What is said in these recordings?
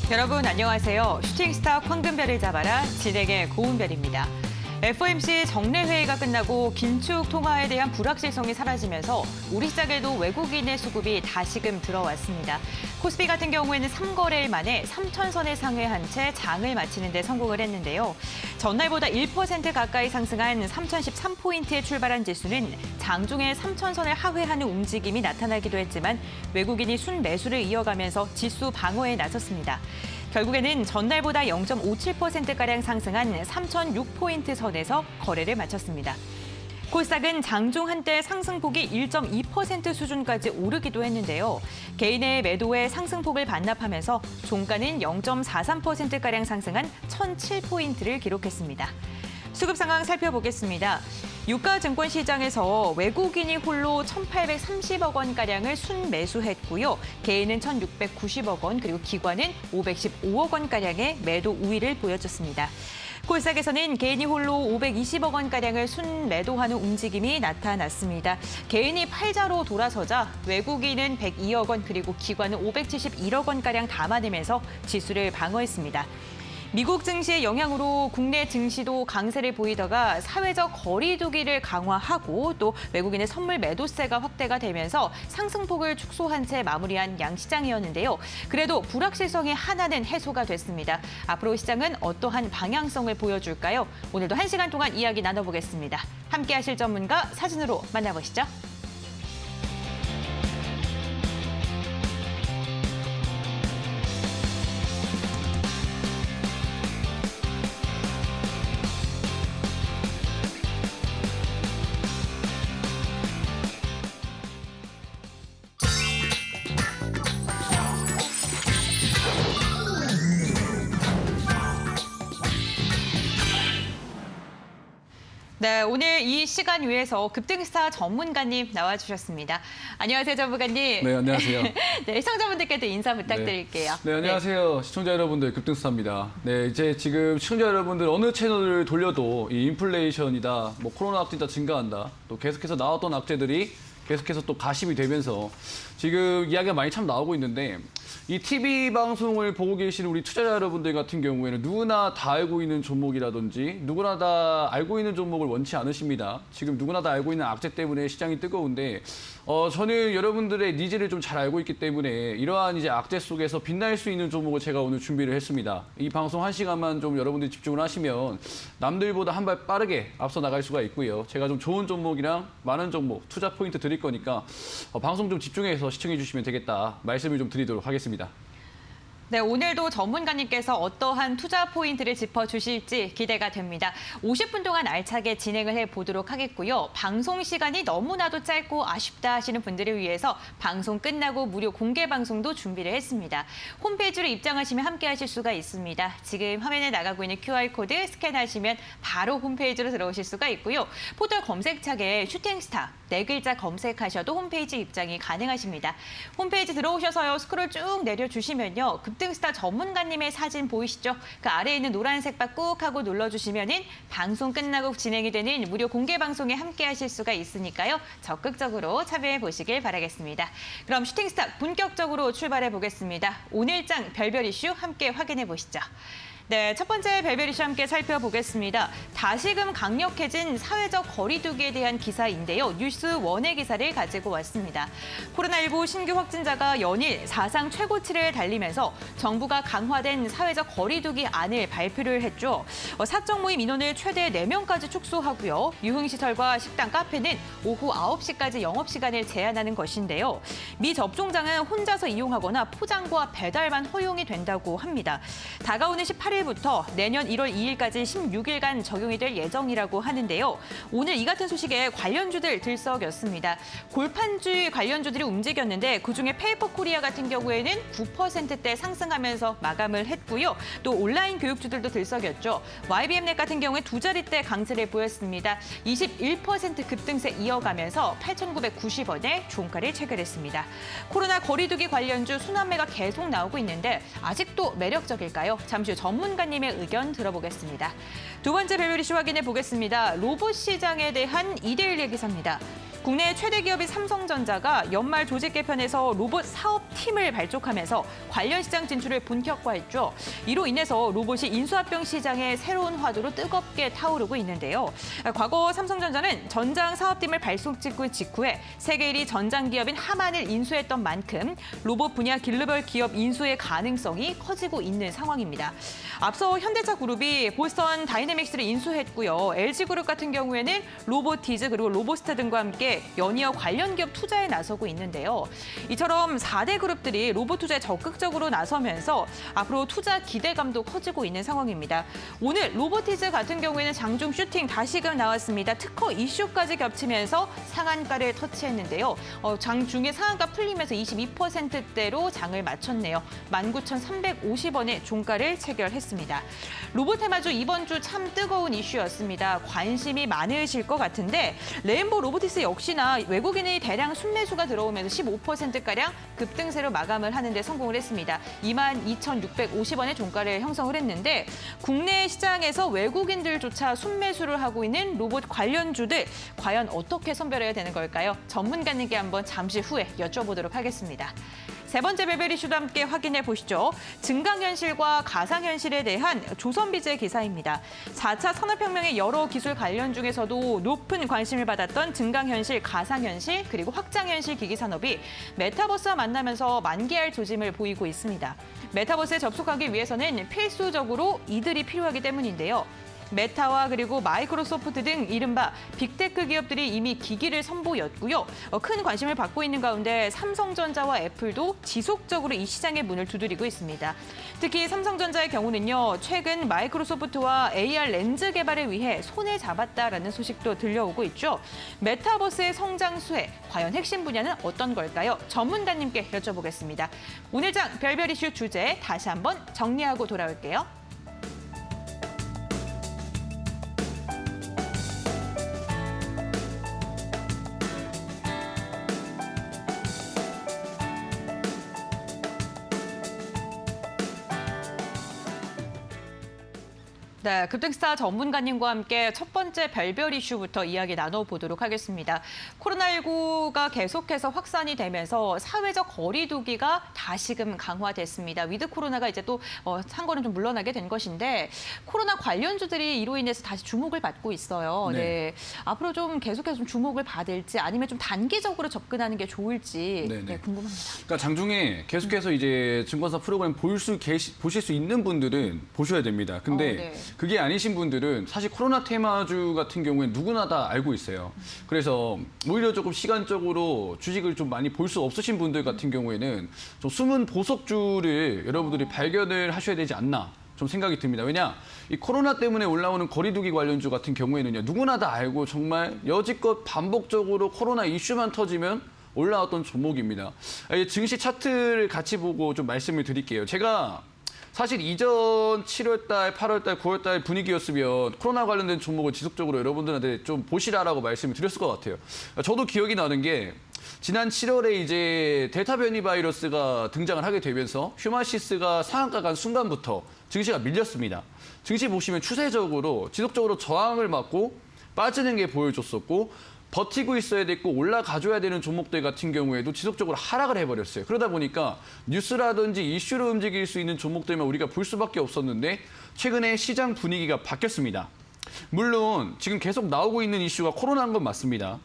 여러분 안녕하세요. 슈팅스타 황금별을 잡아라 진행의 고은별입니다. FOMC 정례회의가 끝나고 긴축 통화에 대한 불확실성이 사라지면서 우리 시장에도 외국인의 수급이 다시금 들어왔습니다. 코스피 같은 경우에는 3거래일 만에 3,000선에 상회한 채 장을 마치는 데 성공을 했는데요. 전날보다 1% 가까이 상승한 3,013포인트에 출발한 지수는 장중에 3,000선을 하회하는 움직임이 나타나기도 했지만 외국인이 순매수를 이어가면서 지수 방어에 나섰습니다. 결국에는 전날보다 0.57%가량 상승한 3,006포인트 선에서 거래를 마쳤습니다. 코스닥은 장중 한때 상승폭이 1.2% 수준까지 오르기도 했는데요. 개인의 매도에 상승폭을 반납하면서 종가는 0.43%가량 상승한 1,007포인트를 기록했습니다. 수급 상황 살펴보겠습니다. 유가 증권 시장에서 외국인이 홀로 1,830억 원가량을 순매수했고요. 개인은 1,690억 원, 그리고 기관은 515억 원가량의 매도 우위를 보여줬습니다. 코스닥에서는 개인이 홀로 520억 원가량을 순매도하는 움직임이 나타났습니다. 개인이 팔자로 돌아서자 외국인은 102억 원, 그리고 기관은 571억 원가량 담아내면서 지수를 방어했습니다. 미국 증시의 영향으로 국내 증시도 강세를 보이다가 사회적 거리 두기를 강화하고 또 외국인의 선물 매도세가 확대가 되면서 상승폭을 축소한 채 마무리한 양시장이었는데요. 그래도 불확실성이 하나는 해소가 됐습니다. 앞으로 시장은 어떠한 방향성을 보여줄까요? 오늘도 1시간 동안 이야기 나눠보겠습니다. 함께하실 전문가 사진으로 만나보시죠. 네, 오늘 이 시간 위해서 급등스타 전문가님 나와주셨습니다. 안녕하세요, 전문가님. 네, 안녕하세요. 네, 시청자분들께도 인사 부탁드릴게요. 네, 안녕하세요. 시청자 여러분들, 급등스타입니다. 네, 이제 지금 시청자 여러분들 어느 채널을 돌려도 이 인플레이션이다, 뭐 코로나 확진자 증가한다, 또 계속해서 나왔던 악재들이 계속해서 또 가심이 되면서 지금 이야기가 많이 참 나오고 있는데 이 TV 방송을 보고 계시는 우리 투자자 여러분들 같은 경우에는 누구나 다 알고 있는 종목이라든지 누구나 다 알고 있는 종목을 원치 않으십니다. 지금 누구나 다 알고 있는 악재 때문에 시장이 뜨거운데 저는 여러분들의 니즈를 좀 잘 알고 있기 때문에 이러한 이제 악재 속에서 빛날 수 있는 종목을 제가 오늘 준비를 했습니다. 이 방송 1시간만 좀 여러분들이 집중을 하시면 남들보다 한 발 빠르게 앞서 나갈 수가 있고요. 제가 좀 좋은 종목이랑 많은 종목, 투자 포인트 드릴 거니까 방송 좀 집중해서 시청해 주시면 되겠다 말씀을 좀 드리도록 하겠습니다. 네, 오늘도 전문가님께서 어떠한 투자 포인트를 짚어주실지 기대가 됩니다. 50분 동안 알차게 진행을 해보도록 하겠고요. 방송 시간이 너무나도 짧고 아쉽다 하시는 분들을 위해서 방송 끝나고 무료 공개 방송도 준비를 했습니다. 홈페이지로 입장하시면 함께 하실 수가 있습니다. 지금 화면에 나가고 있는 QR코드 스캔하시면 바로 홈페이지로 들어오실 수가 있고요. 포털 검색창에 슈팅스타 4글자 검색하셔도 홈페이지 입장이 가능하십니다. 홈페이지 들어오셔서요. 스크롤 쭉 내려주시면요. 급등스타 전문가님의 사진 보이시죠? 그 아래에 있는 노란색 바 꾹 하고 눌러주시면은 방송 끝나고 진행이 되는 무료 공개 방송에 함께 하실 수가 있으니까요. 적극적으로 참여해 보시길 바라겠습니다. 그럼 슈팅스타 본격적으로 출발해 보겠습니다. 오늘장 별별 이슈 함께 확인해 보시죠. 네, 첫 번째 별별 이슈 함께 살펴보겠습니다. 다시금 강력해진 사회적 거리 두기에 대한 기사인데요. 뉴스원의 기사를 가지고 왔습니다. 코로나19 신규 확진자가 연일 사상 최고치를 달리면서 정부가 강화된 사회적 거리 두기 안을 발표를 했죠. 사적 모임 인원을 최대 4명까지 축소하고요. 유흥시설과 식당, 카페는 오후 9시까지 영업시간을 제한하는 것인데요. 미접종자는 혼자서 이용하거나 포장과 배달만 허용이 된다고 합니다. 다가오는 18일부터 내년 1월 2일까지 16일간 적용이 될 예정이라고 하는데요. 오늘 이 같은 소식에 관련주들 들썩였습니다. 골판주 관련주들이 움직였는데 그중에 페이퍼코리아 같은 경우에는 9%대 상승하면서 마감을 했고요. 또 온라인 교육주들도 들썩였죠. YBM넷 같은 경우에 2자릿대 강세를 보였습니다. 21% 급등세 이어가면서 8,990원에 종가를 체결했습니다. 코로나 거리두기 관련주 순환매가 계속 나오고 있는데 아직도 매력적일까요? 잠시 후 전문가님의 의견 들어보겠습니다. 두 번째 별별 이슈 확인해 보겠습니다. 로봇 시장에 대한 2대1의 기사입니다. 국내 최대 기업인 삼성전자가 연말 조직 개편에서 로봇 사업팀을 발족하면서 관련 시장 진출을 본격화했죠. 이로 인해서 로봇이 인수합병 시장의 새로운 화두로 뜨겁게 타오르고 있는데요. 과거 삼성전자는 전장 사업팀을 발족짓고 직후에 세계 1위 전장 기업인 하만을 인수했던 만큼 로봇 분야 글로벌 기업 인수의 가능성이 커지고 있는 상황입니다. 앞서 현대차그룹이 보스턴 다이내믹스를 인수했고요. LG그룹 같은 경우에는 로보티즈 그리고 로보스타 등과 함께 연이어 관련 기업 투자에 나서고 있는데요. 이처럼 4대 그룹들이 로봇 투자에 적극적으로 나서면서 앞으로 투자 기대감도 커지고 있는 상황입니다. 오늘 로보티즈 같은 경우에는 장중 슈팅 다시금 나왔습니다. 특허 이슈까지 겹치면서 상한가를 터치했는데요. 장중에 상한가 풀리면서 22%대로 장을 마쳤네요. 19,350원의 종가를 체결했습니다. 로봇 테마주 이번 주 참 뜨거운 이슈였습니다. 관심이 많으실 것 같은데 레인보우 로보티스 역시나 외국인의 대량 순매수가 들어오면서 15%가량 급등세로 마감을 하는 데 성공을 했습니다. 22,650원의 종가를 형성을 했는데 국내 시장에서 외국인들조차 순매수를 하고 있는 로봇 관련주들 과연 어떻게 선별해야 되는 걸까요? 전문가님께 한번 잠시 후에 여쭤보도록 하겠습니다. 세 번째 별별 이슈도 함께 확인해 보시죠. 증강현실과 가상현실에 대한 조선비즈의 기사입니다. 4차 산업혁명의 여러 기술 관련 중에서도 높은 관심을 받았던 증강현실, 가상현실, 그리고 확장현실 기기산업이 메타버스와 만나면서 만개할 조짐을 보이고 있습니다. 메타버스에 접속하기 위해서는 필수적으로 이들이 필요하기 때문인데요. 메타와 그리고 마이크로소프트 등 이른바 빅테크 기업들이 이미 기기를 선보였고요. 큰 관심을 받고 있는 가운데 삼성전자와 애플도 지속적으로 이 시장의 문을 두드리고 있습니다. 특히 삼성전자의 경우는요. 최근 마이크로소프트와 AR 렌즈 개발을 위해 손을 잡았다라는 소식도 들려오고 있죠. 메타버스의 성장수에 과연 핵심 분야는 어떤 걸까요? 전문가님께 여쭤보겠습니다. 오늘 장 별별 이슈 주제 다시 한번 정리하고 돌아올게요. 네, 급등스타 전문가님과 함께 첫 번째 별별 이슈부터 이야기 나눠보도록 하겠습니다. 코로나19가 계속해서 확산이 되면서 사회적 거리 두기가 다시금 강화됐습니다. 위드 코로나가 이제 또 한 걸음 좀 물러나게 된 것인데 코로나 관련주들이 이로 인해서 다시 주목을 받고 있어요. 네. 앞으로 좀 계속해서 좀 주목을 받을지 아니면 좀 단기적으로 접근하는 게 좋을지 네, 궁금합니다. 그러니까 장중에 계속해서 이제 증권사 프로그램 보실 수 있는 분들은 보셔야 됩니다. 근데 그게 아니신 분들은 사실 코로나 테마주 같은 경우에 누구나 다 알고 있어요. 그래서 오히려 조금 시간적으로 주식을 좀 많이 볼 수 없으신 분들 같은 경우에는 좀 숨은 보석주를 여러분들이 발견을 하셔야 되지 않나 좀 생각이 듭니다. 왜냐? 이 코로나 때문에 올라오는 거리두기 관련주 같은 경우에는요. 누구나 다 알고 정말 여지껏 반복적으로 코로나 이슈만 터지면 올라왔던 종목입니다. 증시 차트를 같이 보고 좀 말씀을 드릴게요. 제가 사실 이전 7월달, 8월달, 9월달 분위기였으면 코로나 관련된 종목을 지속적으로 여러분들한테 좀 보시라라고 말씀을 드렸을 것 같아요. 저도 기억이 나는 게 지난 7월에 이제 델타 변이 바이러스가 등장을 하게 되면서 휴마시스가 상한가 간 순간부터 증시가 밀렸습니다. 증시 보시면 추세적으로 지속적으로 저항을 맞고 빠지는 게 보여줬었고 버티고 있어야 됐고 올라가줘야 되는 종목들 같은 경우에도 지속적으로 하락을 해버렸어요. 그러다 보니까 뉴스라든지 이슈로 움직일 수 있는 종목들만 우리가 볼 수밖에 없었는데 최근에 시장 분위기가 바뀌었습니다. 물론 지금 계속 나오고 있는 이슈가 코로나인 건 맞습니다.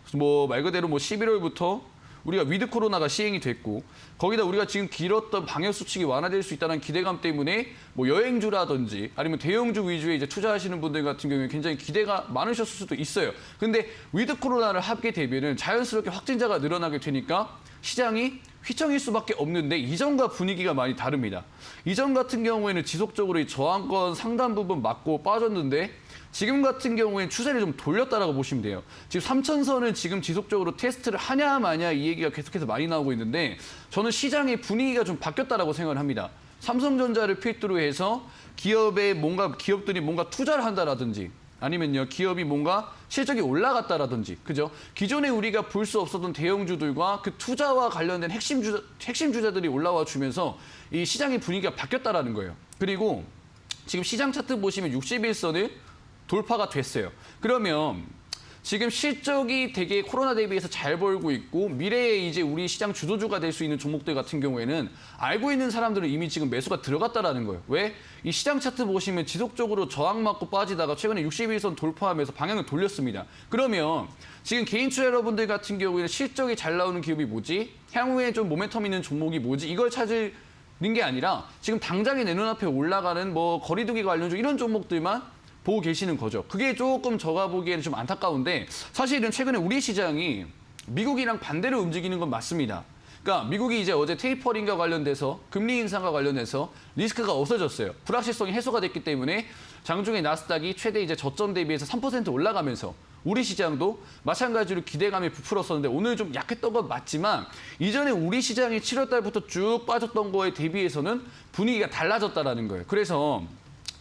말 그대로 11월부터 우리가 위드 코로나가 시행이 됐고 거기다 우리가 지금 길었던 방역 수칙이 완화될 수 있다는 기대감 때문에 여행주라든지 아니면 대형주 위주에 이제 투자하시는 분들 같은 경우에 굉장히 기대가 많으셨을 수도 있어요. 근데 위드 코로나를 하게 되면은 자연스럽게 확진자가 늘어나게 되니까 시장이 휘청일 수밖에 없는데 이전과 분위기가 많이 다릅니다. 이전 같은 경우에는 지속적으로 이 저항권 상단 부분 맞고 빠졌는데 지금 같은 경우에는 추세를 좀 돌렸다라고 보시면 돼요. 지금 3천선을 지금 지속적으로 테스트를 하냐 마냐 이 얘기가 계속해서 많이 나오고 있는데 저는 시장의 분위기가 좀 바뀌었다라고 생각을 합니다. 삼성전자를 필두로 해서 기업들이 뭔가 투자를 한다라든지 아니면요 기업이 뭔가 실적이 올라갔다라든지 그죠? 기존에 우리가 볼 수 없었던 대형주들과 그 투자와 관련된 핵심 주자들이 올라와 주면서 이 시장의 분위기가 바뀌었다라는 거예요. 그리고 지금 시장 차트 보시면 61선을 돌파가 됐어요. 그러면 지금 실적이 되게 코로나 대비해서 잘 벌고 있고 미래에 이제 우리 시장 주도주가 될 수 있는 종목들 같은 경우에는 알고 있는 사람들은 이미 지금 매수가 들어갔다라는 거예요. 왜? 이 시장 차트 보시면 지속적으로 저항 맞고 빠지다가 최근에 61선 돌파하면서 방향을 돌렸습니다. 그러면 지금 개인 투자 여러분들 같은 경우에는 실적이 잘 나오는 기업이 뭐지? 향후에 좀 모멘텀 있는 종목이 뭐지? 이걸 찾을 게 아니라 지금 당장에 내 눈앞에 올라가는 뭐 거리두기 관련주 이런 종목들만 보고 계시는 거죠. 그게 조금 제가 보기에는 좀 안타까운데 사실은 최근에 우리 시장이 미국이랑 반대로 움직이는 건 맞습니다. 그러니까 미국이 이제 어제 테이퍼링과 관련돼서 금리 인상과 관련해서 리스크가 없어졌어요. 불확실성이 해소가 됐기 때문에 장중에 나스닥이 최대 이제 저점 대비해서 3% 올라가면서 우리 시장도 마찬가지로 기대감이 부풀었었는데 오늘 좀 약했던 건 맞지만 이전에 우리 시장이 7월 달부터 쭉 빠졌던 거에 대비해서는 분위기가 달라졌다라는 거예요. 그래서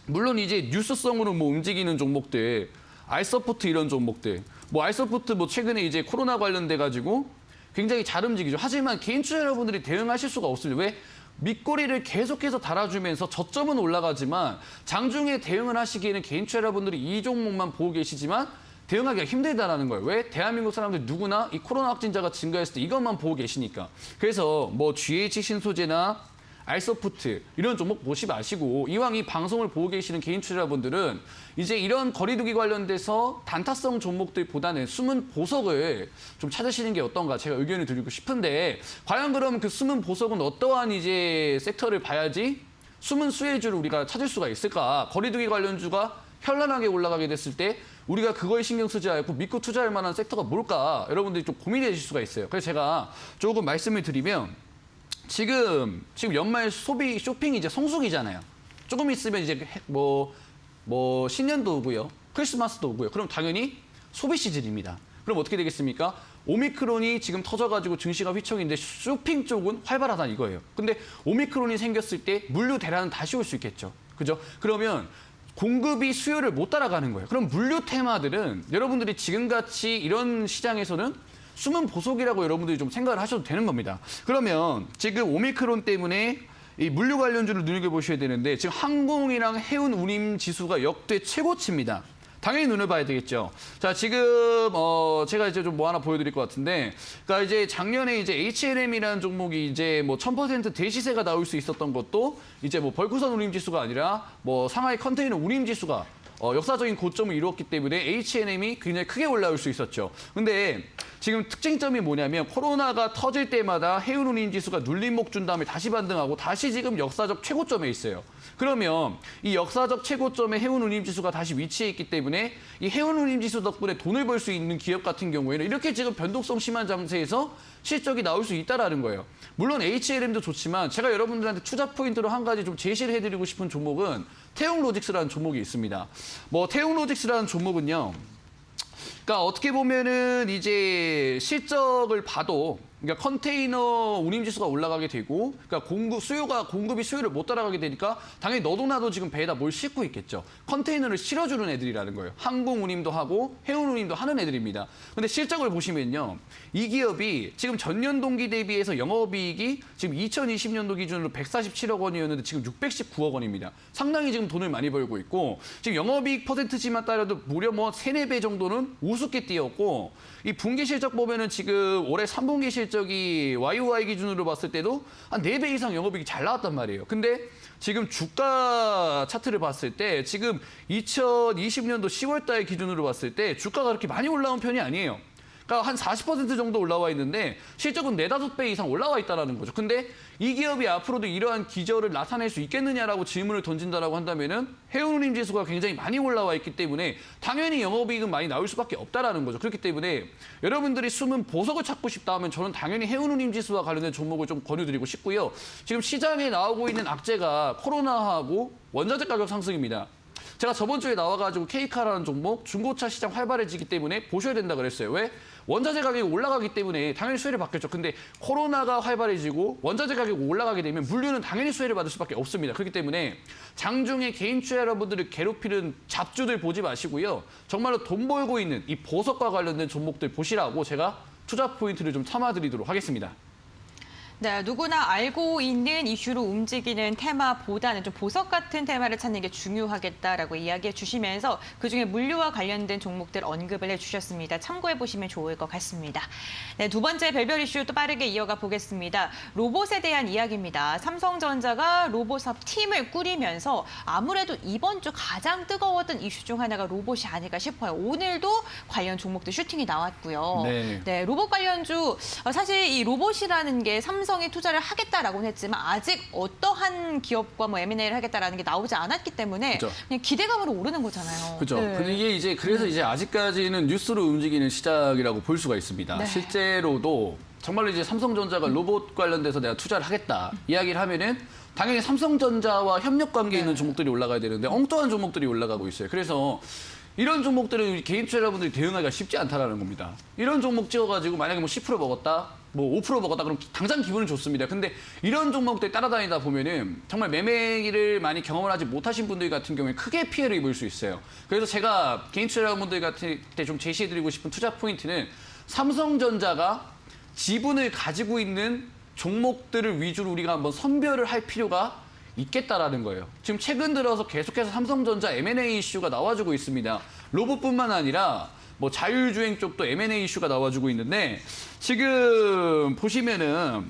물론 이제 뉴스성으로 뭐 움직이는 종목들, 알서포트 이런 종목들, 뭐 알서포트 뭐 최근에 이제 코로나 관련돼 가지고 굉장히 잘 움직이죠. 하지만 개인 투자 여러분들이 대응하실 수가 없습니다. 왜? 밑꼬리를 계속해서 달아주면서 저점은 올라가지만 장중에 대응을 하시기에는 개인 투자 여러분들이 이 종목만 보고 계시지만 대응하기가 힘들다라는 거예요. 왜? 대한민국 사람들 누구나 이 코로나 확진자가 증가했을 때 이것만 보고 계시니까. 그래서 뭐 GH 신소재나 알서푸트 이런 종목 보시 마시고 이왕 이 방송을 보고 계시는 개인 투자자분들은 이제 이런 거리두기 관련돼서 단타성 종목들보다는 숨은 보석을 좀 찾으시는 게 어떤가 제가 의견을 드리고 싶은데 과연 그럼 그 숨은 보석은 어떠한 이제 섹터를 봐야지 숨은 수혜주를 우리가 찾을 수가 있을까? 거리두기 관련주가 현란하게 올라가게 됐을 때 우리가 그거에 신경 쓰지 않고 믿고 투자할 만한 sek터가 뭘까? 여러분들이 좀 고민이 되실 수가 있어요. 그래서 제가 조금 말씀을 드리면 지금 연말 소비 쇼핑이 이제 성수기잖아요. 조금 있으면 이제 뭐 신년도 오고요. 크리스마스도 오고요. 그럼 당연히 소비 시즌입니다. 그럼 어떻게 되겠습니까? 오미크론이 지금 터져가지고 증시가 휘청인데 쇼핑 쪽은 활발하다 이거예요. 근데 오미크론이 생겼을 때 물류 대란은 다시 올 수 있겠죠. 그죠? 그러면 공급이 수요를 못 따라가는 거예요. 그럼 물류 테마들은 여러분들이 지금같이 이런 시장에서는 숨은 보석이라고 여러분들이 좀 생각을 하셔도 되는 겁니다. 그러면 지금 오미크론 때문에 이 물류 관련주를 눈여겨보셔야 되는데 지금 항공이랑 해운 운임 지수가 역대 최고치입니다. 당연히 눈을 봐야 되겠죠. 자, 지금 제가 이제 좀 뭐 하나 보여드릴 것 같은데, 그러니까 이제 작년에 이제 H&M이라는 종목이 이제 뭐 1000% 대시세가 나올 수 있었던 것도 이제 뭐 벌크선 운임 지수가 아니라 뭐 상하이 컨테이너 운임 지수가 역사적인 고점을 이루었기 때문에 H&M이 굉장히 크게 올라올 수 있었죠. 근데 지금 특징점이 뭐냐면 코로나가 터질 때마다 해운 운임 지수가 눌림목 준 다음에 다시 반등하고 다시 지금 역사적 최고점에 있어요. 그러면 이 역사적 최고점에 해운 운임 지수가 다시 위치해 있기 때문에 이 해운 운임 지수 덕분에 돈을 벌 수 있는 기업 같은 경우에는 이렇게 지금 변동성 심한 장세에서 실적이 나올 수 있다라는 거예요. 물론 H&M도 좋지만 제가 여러분들한테 투자 포인트로 한 가지 좀 제시를 해드리고 싶은 종목은 태웅로직스라는 종목이 있습니다. 뭐 태웅로직스라는 종목은요. 그러니까 어떻게 보면은 이제 실적을 봐도 그러니까 컨테이너 운임 지수가 올라가게 되고 그러니까 공급이 수요를 못 따라가게 되니까 당연히 너도 나도 지금 배에다 뭘 싣고 있겠죠. 컨테이너를 실어주는 애들이라는 거예요. 항공 운임도 하고 해운 운임도 하는 애들입니다. 근데 실적을 보시면요. 이 기업이 지금 전년 동기 대비해서 영업이익이 지금 2020년도 기준으로 147억 원이었는데 지금 619억 원입니다. 상당히 지금 돈을 많이 벌고 있고 지금 영업이익 퍼센트지만 따라도 무려 뭐 3, 4배 정도는 우습게 뛰었고 이 분기 실적 보면은 지금 올해 3분기 실적이 YOY 기준으로 봤을 때도 한 4배 이상 영업이익이 잘 나왔단 말이에요. 근데 지금 주가 차트를 봤을 때 지금 2020년도 10월 달 기준으로 봤을 때 주가가 그렇게 많이 올라온 편이 아니에요. 그러니까 한 40% 정도 올라와 있는데 실적은 4, 5배 이상 올라와 있다는 거죠. 근데 이 기업이 앞으로도 이러한 기저를 나타낼 수 있겠느냐라고 질문을 던진다라고 한다면은 해운운임 지수가 굉장히 많이 올라와 있기 때문에 당연히 영업이익은 많이 나올 수밖에 없다라는 거죠. 그렇기 때문에 여러분들이 숨은 보석을 찾고 싶다 하면 저는 당연히 해운운임 지수와 관련된 종목을 좀 권유드리고 싶고요. 지금 시장에 나오고 있는 악재가 코로나하고 원자재 가격 상승입니다. 제가 저번 주에 나와가지고 케이카라는 종목 중고차 시장 활발해지기 때문에 보셔야 된다 그랬어요. 왜? 원자재 가격이 올라가기 때문에 당연히 수혜를 받겠죠. 근데 코로나가 활발해지고 원자재 가격이 올라가게 되면 물류는 당연히 수혜를 받을 수밖에 없습니다. 그렇기 때문에 장중에 개인 투자 여러분들을 괴롭히는 잡주들 보지 마시고요. 정말로 돈 벌고 있는 이 보석과 관련된 종목들 보시라고 제가 투자 포인트를 좀 삼아드리도록 하겠습니다. 네, 누구나 알고 있는 이슈로 움직이는 테마보다는 좀 보석 같은 테마를 찾는 게 중요하겠다라고 이야기해 주시면서 그중에 물류와 관련된 종목들 언급을 해주셨습니다. 참고해 보시면 좋을 것 같습니다. 네, 두 번째 별별 이슈 또 빠르게 이어가 보겠습니다. 로봇에 대한 이야기입니다. 삼성전자가 로봇업 팀을 꾸리면서 아무래도 이번 주 가장 뜨거웠던 이슈 중 하나가 로봇이 아닐까 싶어요. 오늘도 관련 종목들 슈팅이 나왔고요. 네. 로봇 관련주 사실 이 로봇이라는 게 삼성이 투자를 하겠다라고는 했지만 아직 어떠한 기업과 뭐 M&A를 하겠다라는 게 나오지 않았기 때문에 그죠. 그냥 기대감으로 오르는 거잖아요. 그렇죠. 네. 근데 이게 이제 그래서 이제 아직까지는 뉴스로 움직이는 시작이라고 볼 수가 있습니다. 네. 실제로도 정말로 이제 삼성전자가 로봇 관련돼서 내가 투자를 하겠다 이야기를 하면은 당연히 삼성전자와 협력 관계 있는 종목들이 올라가야 되는데 엉뚱한 종목들이 올라가고 있어요. 그래서 이런 종목들은 개인 투자자분들이 대응하기가 쉽지 않다라는 겁니다. 이런 종목 찍어가지고 만약에 뭐 10% 먹었다, 뭐 5% 먹었다 그럼 당장 기분은 좋습니다. 근데 이런 종목들 따라다니다 보면은 정말 매매를 많이 경험을 하지 못하신 분들 같은 경우에 크게 피해를 입을 수 있어요. 그래서 제가 개인 투자자분들 같은 때 좀 제시해드리고 싶은 투자 포인트는 삼성전자가 지분을 가지고 있는 종목들을 위주로 우리가 한번 선별을 할 필요가 있겠다라는 거예요. 지금 최근 들어서 계속해서 삼성전자 M&A 이슈가 나와주고 있습니다. 로봇뿐만 아니라 뭐 자율주행 쪽도 M&A 이슈가 나와주고 있는데 지금 보시면은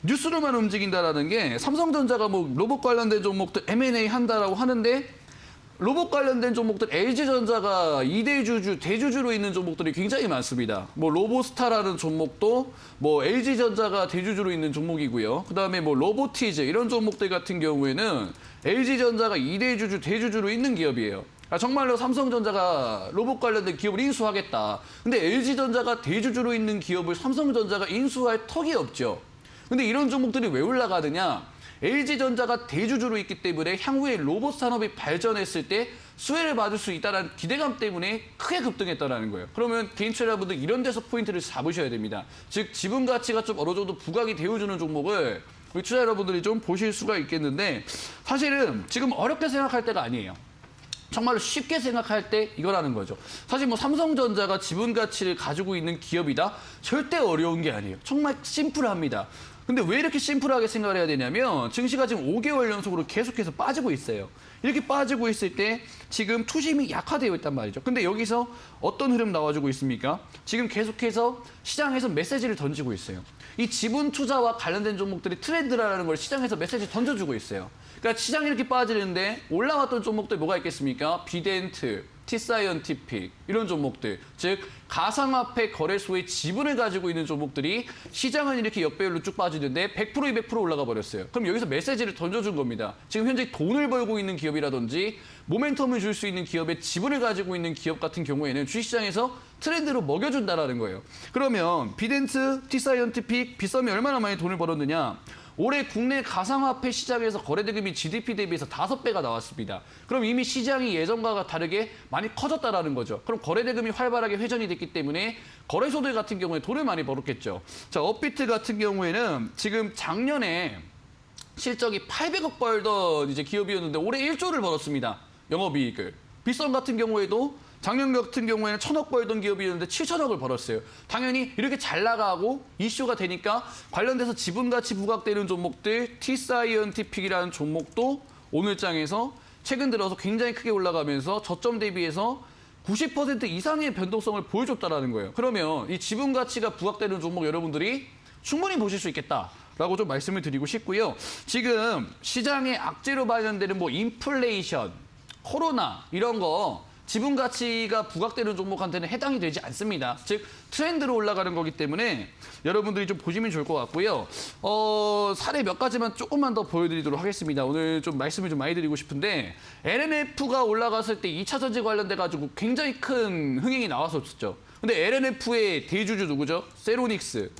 뉴스로만 움직인다라는 게 삼성전자가 뭐 로봇 관련된 종목들 M&A 한다라고 하는데 로봇 관련된 종목들 LG전자가 2대 대주주로 있는 종목들이 굉장히 많습니다. 뭐 로보스타라는 종목도 뭐 LG전자가 대주주로 있는 종목이고요. 그다음에 뭐 로보티즈 이런 종목들 같은 경우에는 LG전자가 2대 대주주로 있는 기업이에요. 정말로 삼성전자가 로봇 관련된 기업을 인수하겠다. 근데 LG전자가 대주주로 있는 기업을 삼성전자가 인수할 턱이 없죠. 근데 이런 종목들이 왜 올라가느냐? LG전자가 대주주로 있기 때문에 향후에 로봇 산업이 발전했을 때 수혜를 받을 수 있다는 기대감 때문에 크게 급등했다는 거예요. 그러면 개인 투자자분들 이런 데서 포인트를 잡으셔야 됩니다. 즉 지분 가치가 좀 어느 정도 부각이 되어주는 종목을 우리 투자 여러분들이 좀 보실 수가 있겠는데 사실은 지금 어렵게 생각할 때가 아니에요. 정말로 쉽게 생각할 때 이거라는 거죠. 사실 뭐 삼성전자가 지분 가치를 가지고 있는 기업이다? 절대 어려운 게 아니에요. 정말 심플합니다. 근데 왜 이렇게 심플하게 생각을 해야 되냐면 증시가 지금 5개월 연속으로 계속해서 빠지고 있어요. 이렇게 빠지고 있을 때 지금 투심이 약화되어 있단 말이죠. 근데 여기서 어떤 흐름 나와주고 있습니까? 지금 계속해서 시장에서 메시지를 던지고 있어요. 이 지분 투자와 관련된 종목들이 트렌드라는 걸 시장에서 메시지 던져주고 있어요. 그러니까 시장이 이렇게 빠지는데 올라왔던 종목들 뭐가 있겠습니까? 비덴트, T사이언티픽 이런 종목들, 즉 가상화폐 거래소의 지분을 가지고 있는 종목들이 시장은 이렇게 역배열로 쭉 빠지는데 100% 200% 올라가 버렸어요. 그럼 여기서 메시지를 던져준 겁니다. 지금 현재 돈을 벌고 있는 기업이라든지 모멘텀을 줄 수 있는 기업의 지분을 가지고 있는 기업 같은 경우에는 주식시장에서 트렌드로 먹여준다라는 거예요. 그러면 비덴트, T사이언티픽, 빗썸이 얼마나 많이 돈을 벌었느냐? 올해 국내 가상화폐 시장에서 거래대금이 GDP 대비해서 5배가 나왔습니다. 그럼 이미 시장이 예전과 다르게 많이 커졌다라는 거죠. 그럼 거래대금이 활발하게 회전이 됐기 때문에 거래소들 같은 경우에 돈을 많이 벌었겠죠. 자, 업비트 같은 경우에는 지금 작년에 실적이 800억 벌던 이제 기업이었는데 올해 1조를 벌었습니다. 영업이익을. 빗썸 같은 경우에도 작년 같은 경우에는 1,000억 벌던 기업이었는데 7,000억을 벌었어요. 당연히 이렇게 잘 나가고 이슈가 되니까 관련돼서 지분가치 부각되는 종목들 T사이언티픽이라는 종목도 오늘장에서 최근 들어서 굉장히 크게 올라가면서 저점 대비해서 90% 이상의 변동성을 보여줬다는 거예요. 그러면 이 지분가치가 부각되는 종목 여러분들이 충분히 보실 수 있겠다라고 좀 말씀을 드리고 싶고요. 지금 시장의 악재로 발현되는 뭐 인플레이션, 코로나 이런 거 지분 가치가 부각되는 종목한테는 해당이 되지 않습니다. 즉 트렌드로 올라가는 거기 때문에 여러분들이 좀 보시면 좋을 것 같고요. 사례 몇 가지만 조금만 더 보여드리도록 하겠습니다. 오늘 좀 말씀을 좀 많이 드리고 싶은데 LNF가 올라갔을 때 2차 전지 관련돼 가지고 굉장히 큰 흥행이 나왔었죠. 근데 LNF의 대주주 누구죠? 세로닉스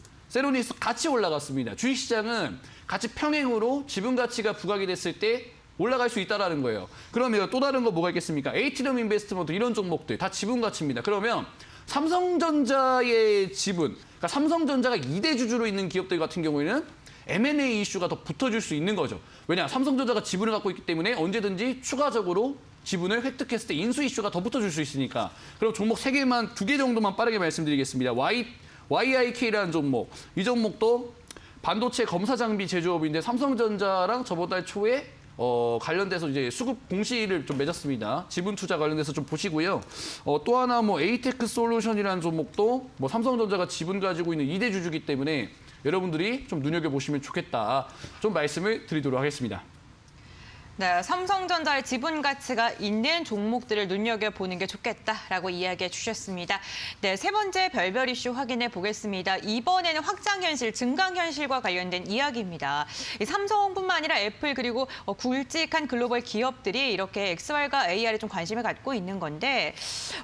같이 올라갔습니다. 주식시장은 같이 평행으로 지분 가치가 부각이 됐을 때 올라갈 수 있다는 거예요. 그러면 또 다른 거 뭐가 있겠습니까? 에이티넘 인베스트먼트 이런 종목들 다 지분 가치입니다. 그러면 삼성전자의 지분, 그러니까 삼성전자가 2대 주주로 있는 기업들 같은 경우에는 M&A 이슈가 더 붙어줄 수 있는 거죠. 왜냐? 삼성전자가 지분을 갖고 있기 때문에 언제든지 추가적으로 지분을 획득했을 때 인수 이슈가 더 붙어줄 수 있으니까. 그럼 종목 2개 정도만 빠르게 말씀드리겠습니다. YIK라는 종목, 이 종목도 반도체 검사 장비 제조업인데 삼성전자랑 저번 달 초에 관련돼서 이제 수급 공시를 좀 맺었습니다. 지분 투자 관련돼서 좀 보시고요. 또 하나 뭐 에이테크 솔루션이라는 종목도 뭐 삼성전자가 지분 가지고 있는 2대 주주기 때문에 여러분들이 좀 눈여겨보시면 좋겠다. 좀 말씀을 드리도록 하겠습니다. 네, 삼성전자의 지분 가치가 있는 종목들을 눈여겨보는 게 좋겠다라고 이야기해 주셨습니다. 네, 세 번째 별별 이슈 확인해 보겠습니다. 이번에는 확장현실, 증강현실과 관련된 이야기입니다. 이 삼성뿐만 아니라 애플 그리고 굵직한 글로벌 기업들이 이렇게 XR과 AR에 좀 관심을 갖고 있는 건데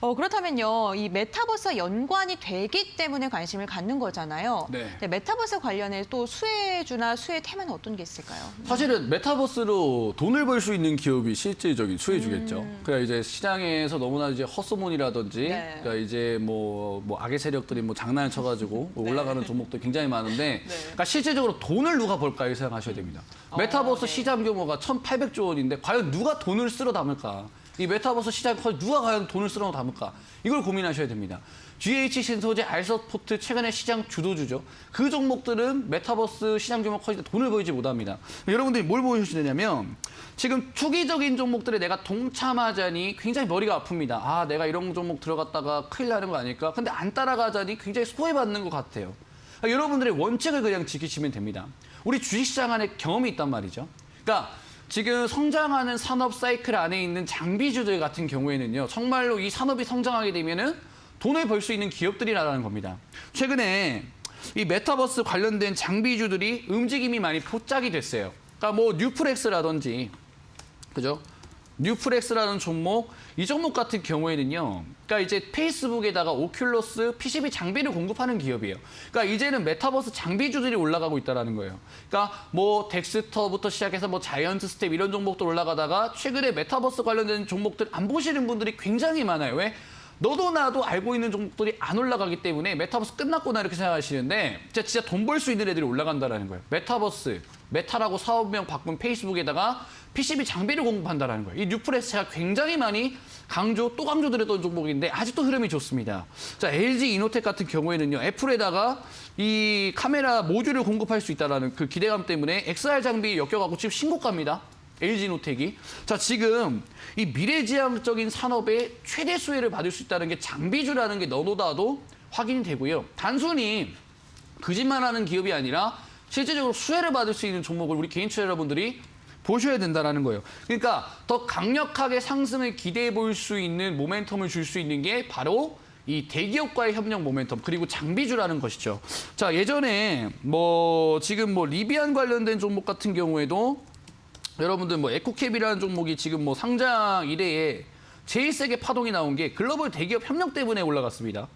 그렇다면요, 이 메타버스와 연관이 되기 때문에 관심을 갖는 거잖아요. 네. 네, 메타버스 관련해 또 수혜주나 수혜 테마는 어떤 게 있을까요? 사실은 메타버스로 돈을 벌 수 있는 기업이 실질적인 수혜주겠죠. 그러니까 이제 시장에서 너무나 이제 헛소문이라든지, 네. 그러니까 이제 뭐 악의 세력들이 뭐 장난을 쳐가지고 올라가는 종목도 굉장히 많은데, 그러니까 실질적으로 돈을 누가 벌까 이렇게 생각하셔야 됩니다. 메타버스 네. 시장 규모가 1,800조 원인데 과연 누가 돈을 쓸어 담을까? 이 메타버스 시장에 누가 과연 돈을 쓸어 담을까? 이걸 고민하셔야 됩니다. GH 신소재, 알서포트 최근에 시장 주도주죠. 그 종목들은 메타버스 시장 규모가 커질 때 돈을 벌지 못합니다. 여러분들이 뭘 보셔야 되냐면 지금 투기적인 종목들에 내가 동참하자니 굉장히 머리가 아픕니다. 아, 내가 이런 종목 들어갔다가 큰일 나는 거 아닐까? 근데 안 따라가자니 굉장히 소외받는 것 같아요. 여러분들의 원칙을 그냥 지키시면 됩니다. 우리 주식시장 안에 경험이 있단 말이죠. 그러니까 지금 성장하는 산업 사이클 안에 있는 장비주들 같은 경우에는요, 정말로 이 산업이 성장하게 되면은 돈을 벌 수 있는 기업들이라는 겁니다. 최근에 이 메타버스 관련된 장비주들이 움직임이 많이 포착이 됐어요. 그러니까 뭐 뉴프렉스라든지, 그죠? 뉴프렉스라는 종목, 이 종목 같은 경우에는요, 그러니까 이제 페이스북에다가 오큘러스 PCB 장비를 공급하는 기업이에요. 그러니까 이제는 메타버스 장비주들이 올라가고 있다는 거예요. 그러니까 뭐 덱스터부터 시작해서 뭐 자이언트 스텝 이런 종목들 올라가다가 최근에 메타버스 관련된 종목들 안 보시는 분들이 굉장히 많아요. 왜? 너도 나도 알고 있는 종목들이 안 올라가기 때문에 메타버스 끝났구나 이렇게 생각하시는데 진짜 돈 벌 수 있는 애들이 올라간다는 거예요. 메타버스, 메타라고 사업명 바꾼 페이스북에다가 PCB 장비를 공급한다는 거예요. 이 뉴프레스가 굉장히 많이 또 강조드렸던 종목인데 아직도 흐름이 좋습니다. 자, LG 이노텍 같은 경우에는요, 애플에다가 이 카메라 모듈을 공급할 수 있다는 그 기대감 때문에 XR 장비 엮여갖고 지금 신고가입니다. LG노텍이. 자, 지금 이 미래지향적인 산업의 최대 수혜를 받을 수 있다는 게 장비주라는 게 너도나도 확인이 되고요. 단순히 거짓말 하는 기업이 아니라 실질적으로 수혜를 받을 수 있는 종목을 우리 개인 투자 여러분들이 보셔야 된다는 거예요. 그러니까 더 강력하게 상승을 기대해 볼 수 있는 모멘텀을 줄 수 있는 게 바로 이 대기업과의 협력 모멘텀 그리고 장비주라는 것이죠. 자, 예전에 뭐 지금 뭐 리비안 관련된 종목 같은 경우에도 여러분들 뭐 에코캡이라는 종목이 지금 뭐 상장 이래에 제일 세게 파동이 나온 게 글로벌 대기업 협력 때문에 올라갔습니다.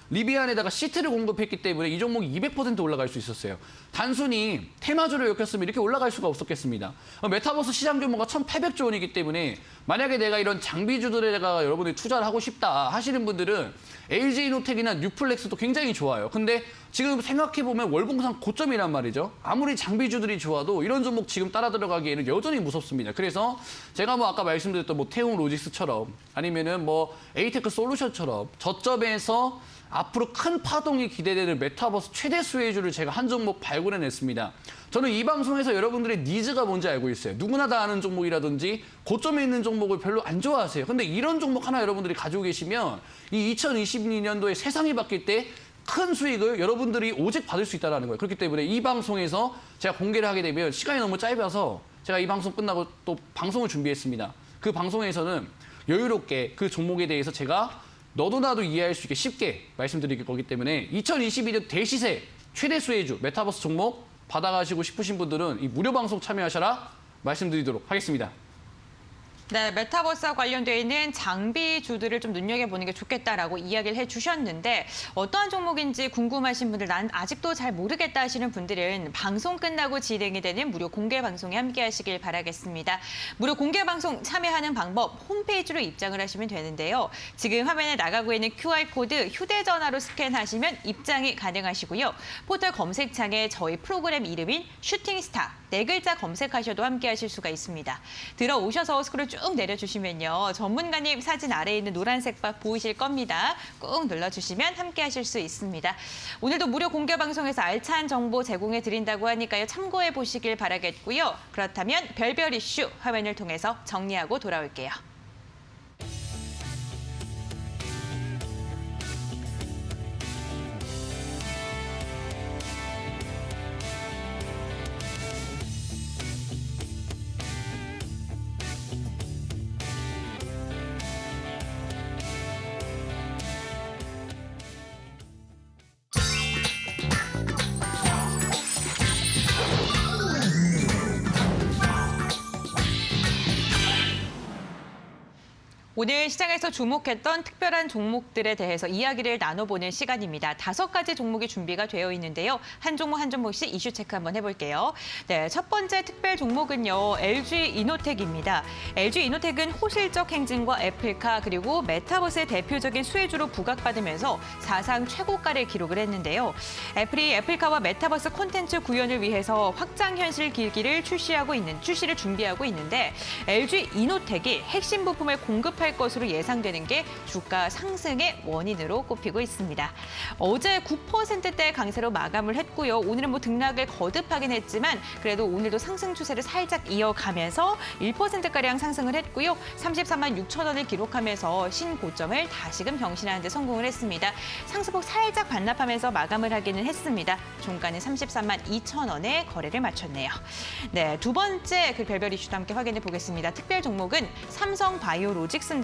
리비안에다가 시트를 공급했기 때문에 이 종목이 200% 올라갈 수 있었어요. 단순히 테마주를 엮였으면 이렇게 올라갈 수가 없었겠습니다. 메타버스 시장 규모가 1,800조 원이기 때문에 만약에 내가 이런 장비주들에다가 여러분들이 투자를 하고 싶다 하시는 분들은 LG이노텍이나 뉴플렉스도 굉장히 좋아요. 근데 지금 생각해보면 월봉상 고점이란 말이죠. 아무리 장비주들이 좋아도 이런 종목 지금 따라 들어가기에는 여전히 무섭습니다. 그래서 제가 뭐 아까 말씀드렸던 뭐 태웅 로직스처럼 아니면은 뭐 에이테크 솔루션처럼 저점에서 앞으로 큰 파동이 기대되는 메타버스 최대 수혜주를 제가 한 종목 발굴해냈습니다. 저는 이 방송에서 여러분들의 니즈가 뭔지 알고 있어요. 누구나 다 아는 종목이라든지 고점에 있는 종목을 별로 안 좋아하세요. 근데 이런 종목 하나 여러분들이 가지고 계시면 이 2022년도에 세상이 바뀔 때 큰 수익을 여러분들이 오직 받을 수 있다는 거예요. 그렇기 때문에 이 방송에서 제가 공개를 하게 되면 시간이 너무 짧아서 제가 이 방송 끝나고 또 방송을 준비했습니다. 그 방송에서는 여유롭게 그 종목에 대해서 제가 너도 나도 이해할 수 있게 쉽게 말씀드릴 거기 때문에 2022년 대시세 최대 수혜주 메타버스 종목 받아가시고 싶으신 분들은 이 무료 방송 참여하셔라 말씀드리도록 하겠습니다. 네, 메타버스와 관련되어 있는 장비주들을 좀 눈여겨보는 게 좋겠다라고 이야기를 해주셨는데 어떠한 종목인지 궁금하신 분들 난 아직도 잘 모르겠다 하시는 분들은 방송 끝나고 진행이 되는 무료 공개 방송에 함께 하시길 바라겠습니다. 무료 공개 방송 참여하는 방법 홈페이지로 입장을 하시면 되는데요. 지금 화면에 나가고 있는 QR코드 휴대전화로 스캔하시면 입장이 가능하시고요. 포털 검색창에 저희 프로그램 이름인 슈팅스타 4글자 검색하셔도 함께 하실 수가 있습니다. 들어오셔서 스크롤 쭉 쭉 내려주시면요. 전문가님 사진 아래에 있는 노란색 바 보이실 겁니다. 꾹 눌러주시면 함께 하실 수 있습니다. 오늘도 무료 공개 방송에서 알찬 정보 제공해 드린다고 하니까요. 참고해 보시길 바라겠고요. 그렇다면 별별 이슈 화면을 통해서 정리하고 돌아올게요. 오늘 시장에서 주목했던 특별한 종목들에 대해서 이야기를 나눠보는 시간입니다. 5가지 종목이 준비가 되어 있는데요. 한 종목 한 종목씩 이슈 체크 한번 해볼게요. 네, 첫 번째 특별 종목은요. LG 이노텍입니다. LG 이노텍은 호실적 행진과 애플카 그리고 메타버스의 대표적인 수혜주로 부각받으면서 사상 최고가를 기록을 했는데요. 애플이 애플카와 메타버스 콘텐츠 구현을 위해서 확장 현실 기기를 출시를 준비하고 있는데 LG 이노텍이 핵심 부품을 공급할 것으로 예상되는 게 주가 상승의 원인으로 꼽히고 있습니다. 어제 9%대 강세로 마감을 했고요. 오늘은 등락을 거듭하긴 했지만 그래도 오늘도 상승 추세를 살짝 이어가면서 1%가량 상승을 했고요. 33만 6천 원을 기록하면서 신고점을 다시금 경신하는 데 성공을 했습니다. 상승폭 살짝 반납하면서 마감을 하기는 했습니다. 종가는 33만 2천 원에 거래를 마쳤네요. 네, 두 번째 별별 이슈도 함께 확인해 보겠습니다. 특별 종목은 삼성바이오로직스인데요.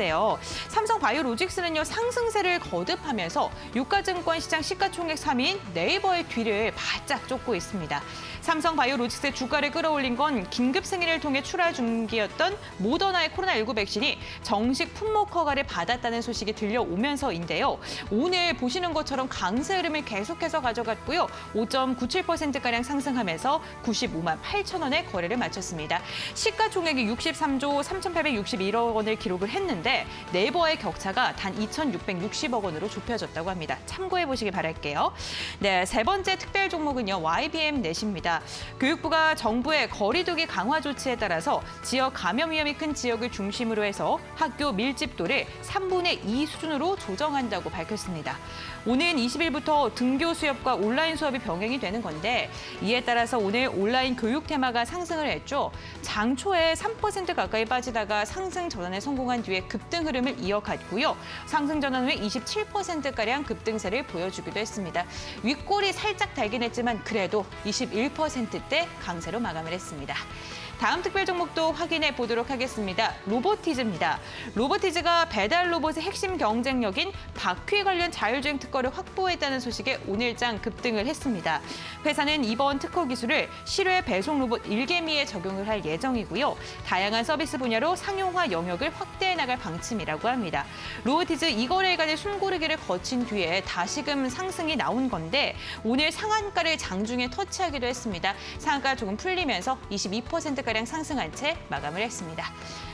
삼성바이오로직스는요 상승세를 거듭하면서 유가증권 시장 시가총액 3위인 네이버의 뒤를 바짝 쫓고 있습니다. 삼성바이오로직스의 주가를 끌어올린 건 긴급 승인을 통해 출하 중기였던 모더나의 코로나19 백신이 정식 품목 허가를 받았다는 소식이 들려오면서인데요. 오늘 보시는 것처럼 강세 흐름을 계속해서 가져갔고요. 5.97%가량 상승하면서 95만 8천 원에 거래를 마쳤습니다. 시가총액이 63조 3,861억 원을 기록을 했는데 네이버의 격차가 단 2,660억 원으로 좁혀졌다고 합니다. 참고해 보시기 바랄게요. 네, 세 번째 특별 종목은요. YBM 넷입니다. 교육부가 정부의 거리두기 강화 조치에 따라서 지역 감염 위험이 큰 지역을 중심으로 해서 학교 밀집도를 3분의 2 수준으로 조정한다고 밝혔습니다. 오는 20일부터 등교 수업과 온라인 수업이 병행이 되는 건데 이에 따라서 오늘 온라인 교육 테마가 상승을 했죠. 장초에 3% 가까이 빠지다가 상승 전환에 성공한 뒤에 급등 흐름을 이어갔고요. 상승 전환 후에 27%가량 급등세를 보여주기도 했습니다. 윗골이 살짝 달긴 했지만 그래도 21%대 강세로 마감을 했습니다. 다음 특별 종목도 확인해 보도록 하겠습니다. 로보티즈입니다. 로보티즈가 배달 로봇의 핵심 경쟁력인 바퀴 관련 자율주행 특허를 확보했다는 소식에 오늘장 급등을 했습니다. 회사는 이번 특허 기술을 실외 배송 로봇 일개미에 적용을 할 예정이고요. 다양한 서비스 분야로 상용화 영역을 확대해 나갈 방침이라고 합니다. 로보티즈 2거래일간의 숨고르기를 거친 뒤에 다시금 상승이 나온 건데 오늘 상한가를 장중에 터치하기도 했습니다. 상한가 조금 풀리면서 22%가량 상승한 채 마감을 했습니다.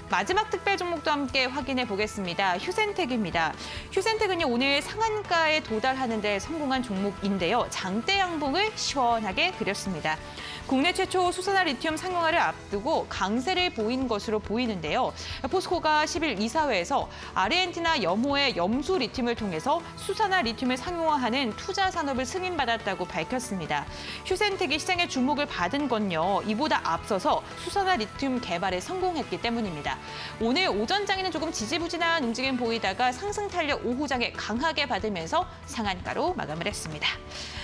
마지막 특별 종목도 함께 확인해 보겠습니다. 휴센텍입니다. 휴센텍은요 오늘 상한가에 도달하는 데 성공한 종목인데요. 장대 양봉을 시원하게 그렸습니다. 국내 최초 수산화 리튬 상용화를 앞두고 강세를 보인 것으로 보이는데요. 포스코가 10일 이사회에서 아르헨티나 염호의 염수 리튬을 통해서 수산화 리튬을 상용화하는 투자 산업을 승인받았다고 밝혔습니다. 휴센텍이 시장에 주목을 받은 건요. 이보다 앞서서 수산화 리튬 개발에 성공했기 때문입니다. 오늘 오전장에는 조금 지지부진한 움직임 보이다가 상승 탄력 오후장에 강하게 받으면서 상한가로 마감을 했습니다.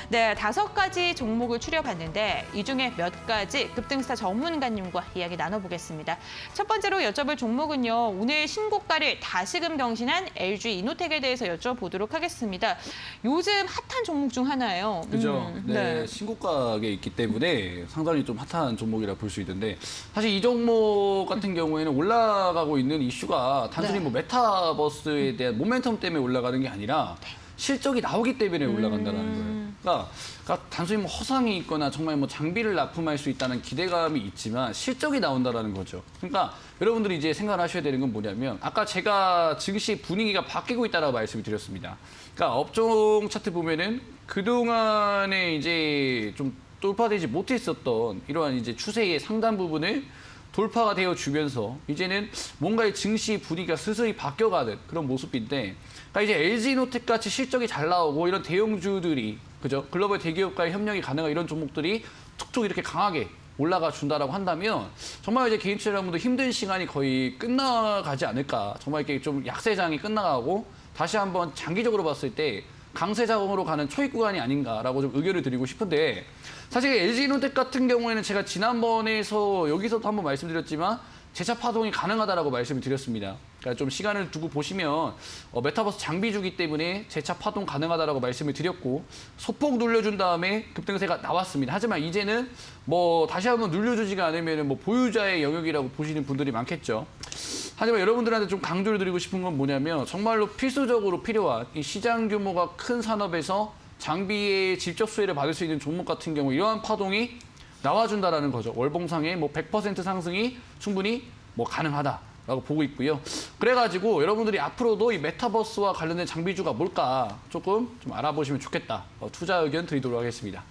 네, 5가지 종목을 추려봤는데 이 중에 몇 가지 급등스타 전문가님과 이야기 나눠보겠습니다. 첫 번째로 여쭤볼 종목은요. 오늘 신고가를 다시금 경신한 LG 이노텍에 대해서 여쭤보도록 하겠습니다. 요즘 핫한 종목 중 하나예요. 그죠. 네, 신고가에 있기 때문에 상당히 좀 핫한 종목이라 볼 수 있는데 사실 이 종목 같은 경우에는 올라가고 있는 이슈가 단순히 뭐 메타버스에 대한 모멘텀 때문에 올라가는 게 아니라 실적이 나오기 때문에 올라간다는 거예요. 그러니까 단순히 뭐 허상이 있거나 정말 뭐 장비를 납품할 수 있다는 기대감이 있지만 실적이 나온다는 거죠. 그러니까 여러분들이 이제 생각하셔야 되는 건 뭐냐면 아까 제가 증시 분위기가 바뀌고 있다라고 말씀을 드렸습니다. 그러니까 업종 차트 보면은 그동안에 이제 좀 돌파되지 못했었던 이러한 이제 추세의 상단 부분을 돌파가 되어주면서 이제는 뭔가의 증시 분위기가 스스로 바뀌어가는 그런 모습인데, 그러니까 이제 LG노텍 같이 실적이 잘 나오고 이런 대형주들이, 그죠? 글로벌 대기업과의 협력이 가능한 이런 종목들이 툭툭 이렇게 강하게 올라가 준다라고 한다면 정말 이제 개인 투자자분들 힘든 시간이 거의 끝나가지 않을까. 정말 이렇게 좀 약세장이 끝나가고 다시 한번 장기적으로 봤을 때 강세장으로 가는 초입 구간이 아닌가라고 좀 의견을 드리고 싶은데, 사실 LG노텍 같은 경우에는 제가 지난번에서 여기서도 한번 말씀드렸지만 재차 파동이 가능하다라고 말씀을 드렸습니다. 그러니까 좀 시간을 두고 보시면 메타버스 장비주기 때문에 재차 파동 가능하다라고 말씀을 드렸고 소폭 눌려준 다음에 급등세가 나왔습니다. 하지만 이제는 뭐 다시 한번 눌려주지가 않으면 뭐 보유자의 영역이라고 보시는 분들이 많겠죠. 하지만 여러분들한테 좀 강조를 드리고 싶은 건 뭐냐면 정말로 필수적으로 필요한 이 시장 규모가 큰 산업에서 장비의 직접 수혜를 받을 수 있는 종목 같은 경우 이러한 파동이 나와준다라는 거죠. 월봉상의 뭐 100% 상승이 충분히 뭐 가능하다라고 보고 있고요. 그래가지고 여러분들이 앞으로도 이 메타버스와 관련된 장비주가 뭘까 조금 좀 알아보시면 좋겠다. 투자 의견 드리도록 하겠습니다.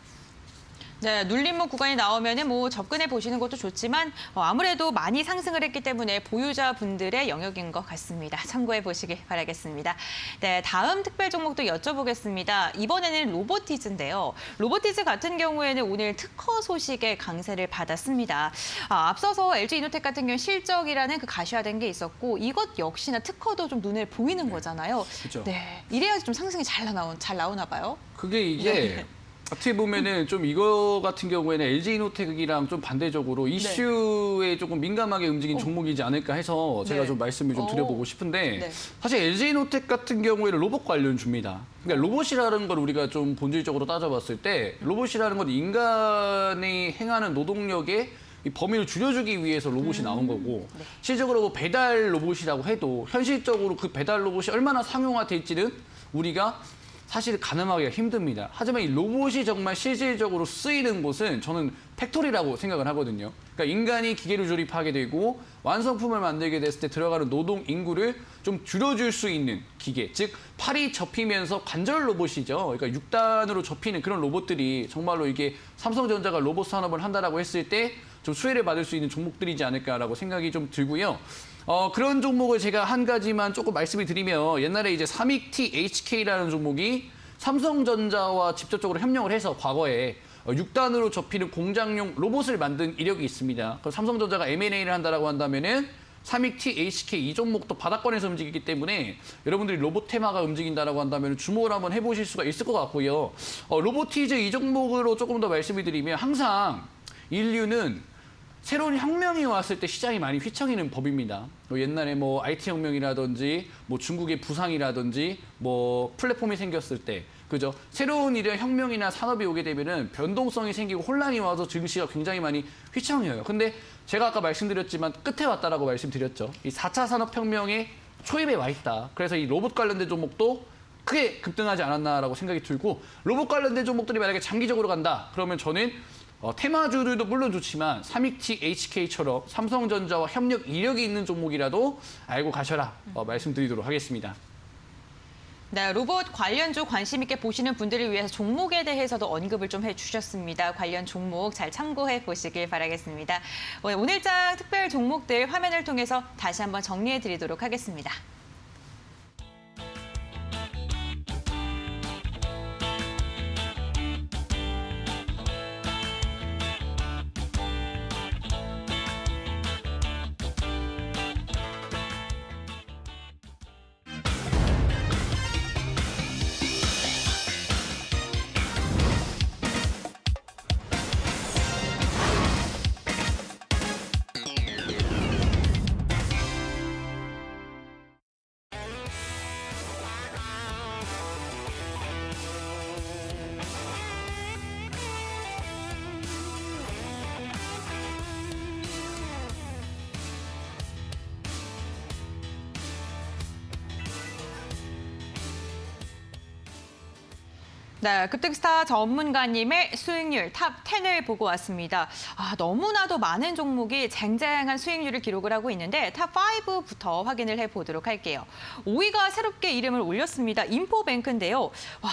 네, 눌림목 구간이 나오면은 뭐 접근해 보시는 것도 좋지만 아무래도 많이 상승을 했기 때문에 보유자분들의 영역인 것 같습니다. 참고해 보시길 바라겠습니다. 네, 다음 특별 종목도 여쭤보겠습니다. 이번에는 로보티즈인데요. 로보티즈 같은 경우에는 오늘 특허 소식에 강세를 받았습니다. 앞서서 LG이노텍 같은 경우 실적이라는 그 가시화된 게 있었고 이것 역시나 특허도 좀 눈에 보이는 거잖아요. 그렇죠. 네, 이래야지 좀 상승이 잘 나오나 봐요. 그게 이게 어떻게 보면은 좀 이거 같은 경우에는 LG이노텍이랑 좀 반대적으로 이슈에 조금 민감하게 움직인 종목이지 않을까 해서 제가 네. 좀 말씀을 좀 드려보고 싶은데, 네. 사실 LG이노텍 같은 경우에는 로봇 관련주입니다. 그러니까 로봇이라는 걸 우리가 좀 본질적으로 따져봤을 때 로봇이라는 건 인간이 행하는 노동력의 이 범위를 줄여주기 위해서 로봇이 나온 거고, 실질적으로 뭐 배달 로봇이라고 해도 현실적으로 그 배달 로봇이 얼마나 상용화될지는 우리가 사실 가늠하기가 힘듭니다. 하지만 이 로봇이 정말 실질적으로 쓰이는 곳은 저는 팩토리라고 생각을 하거든요. 그러니까 인간이 기계를 조립하게 되고 완성품을 만들게 됐을 때 들어가는 노동 인구를 좀 줄여줄 수 있는 기계, 즉 팔이 접히면서 관절 로봇이죠. 그러니까 6단으로 접히는 그런 로봇들이 정말로 이게 삼성전자가 로봇 산업을 한다라고 했을 때 좀 수혜를 받을 수 있는 종목들이지 않을까라고 생각이 좀 들고요. 그런 종목을 제가 한 가지만 조금 말씀을 드리면, 옛날에 이제 삼익T HK라는 종목이 삼성전자와 직접적으로 협력을 해서 과거에 6단으로 접히는 공장용 로봇을 만든 이력이 있습니다. 그럼 삼성전자가 M&A를 한다라고 한다면은 삼익T HK 이 종목도 바닥권에서 움직이기 때문에 여러분들이 로봇 테마가 움직인다라고 한다면 주목을 한번 해보실 수가 있을 것 같고요. 로보티즈 이 종목으로 조금 더 말씀을 드리면, 항상 인류는 새로운 혁명이 왔을 때 시장이 많이 휘청이는 법입니다. 옛날에 뭐 IT 혁명이라든지 뭐 중국의 부상이라든지 뭐 플랫폼이 생겼을 때, 그죠? 새로운 이런 혁명이나 산업이 오게 되면은 변동성이 생기고 혼란이 와서 증시가 굉장히 많이 휘청여요. 근데 제가 아까 말씀드렸지만 끝에 왔다라고 말씀드렸죠. 이 4차 산업혁명의 초입에 와 있다. 그래서 이 로봇 관련된 종목도 크게 급등하지 않았나라고 생각이 들고, 로봇 관련된 종목들이 만약에 장기적으로 간다. 그러면 저는 테마주들도 물론 좋지만 삼익T HK처럼 삼성전자와 협력 이력이 있는 종목이라도 알고 가셔라 말씀드리도록 하겠습니다. 네, 로봇 관련주 관심 있게 보시는 분들을 위해서 종목에 대해서도 언급을 좀 해주셨습니다. 관련 종목 잘 참고해 보시길 바라겠습니다. 오늘장 특별 종목들 화면을 통해서 다시 한번 정리해 드리도록 하겠습니다. 네, 급등스타 전문가님의 수익률 탑 10을 보고 왔습니다. 너무나도 많은 종목이 쟁쟁한 수익률을 기록을 하고 있는데 탑 5부터 확인을 해보도록 할게요. 5위가 새롭게 이름을 올렸습니다. 인포뱅크인데요.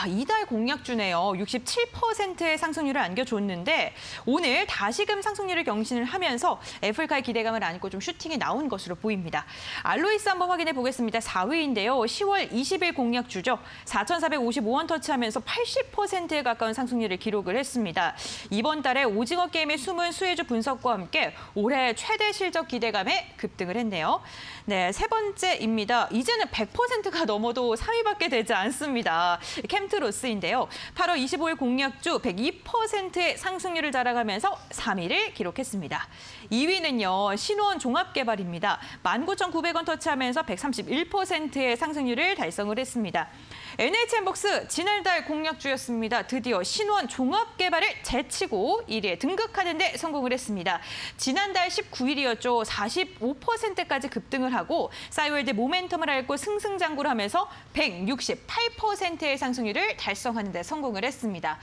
이달 공약주네요. 67%의 상승률을 안겨줬는데 오늘 다시금 상승률을 경신을 하면서 애플카의 기대감을 안고 좀 슈팅이 나온 것으로 보입니다. 알로이스 한번 확인해 보겠습니다. 4위인데요. 10월 20일 공약주죠. 4,455원 터치하면서 80%에 가까운 상승률을 기록을 했습니다. 이번 달에 오징어 게임의 숨은 수혜주 분석과 함께 올해 최대 실적 기대감에 급등을 했네요. 네, 세 번째입니다. 이제는 100%가 넘어도 3위밖에 되지 않습니다. 캠트로스인데요. 8월 25일 공약주 102%의 상승률을 자랑하면서 3위를 기록했습니다. 2위는요. 신원 종합개발입니다. 19,900원 터치하면서 131%의 상승률을 달성을 했습니다. NHN복스 지난달 공약주였습니다. 드디어 신원 종합개발을 제치고 1위에 등극하는 데 성공을 했습니다. 지난달 19일이었죠. 45%까지 급등을 하고 싸이월드 모멘텀을 앓고 승승장구를 하면서 168%의 상승률을 달성하는 데 성공을 했습니다.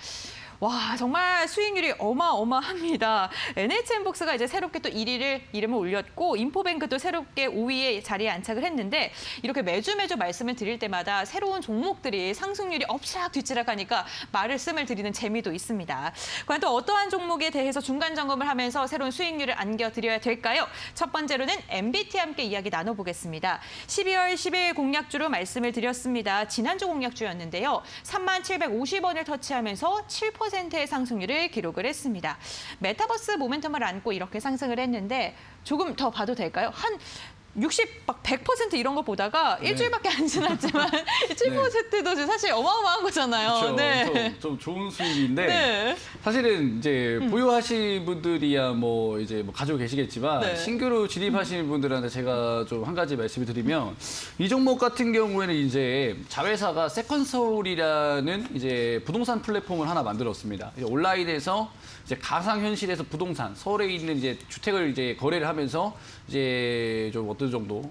정말 수익률이 어마어마합니다. NHN복스가 이제 새롭게 또 1위를 이름을 올렸고 인포뱅크도 새롭게 5위에 자리에 안착을 했는데 이렇게 매주 말씀을 드릴 때마다 새로운 종목들이 상승률이 엎치락 뒤치락 하니까 말씀을 드리는 재미도 있습니다. 과연 또 어떠한 종목에 대해서 중간 점검을 하면서 새로운 수익률을 안겨드려야 될까요? 첫 번째로는 MBT 함께 이야기 나눠보겠습니다. 12월 10일 공약주로 말씀을 드렸습니다. 지난주 공약주였는데요. 3750원을 터치하면서 7%의 상승률을 기록을 했습니다. 메타버스 모멘텀을 안고 이렇게 상승을 했는데 조금 더 봐도 될까요? 한 100% 이런 거 보다가 일주일밖에 안 지났지만 7%도 사실 어마어마한 거잖아요. 그렇죠. 네. 좀 좋은 수익인데 네. 사실은 이제 보유하신 분들이야 뭐 이제 뭐 가지고 계시겠지만 네. 신규로 진입하시는 분들한테 제가 좀 한 가지 말씀을 드리면 이 종목 같은 경우에는 이제 자회사가 세컨서울이라는 이제 부동산 플랫폼을 하나 만들었습니다. 이제 온라인에서 이제 가상현실에서 부동산 서울에 있는 이제 주택을 이제 거래를 하면서 이제 좀 어떤 정도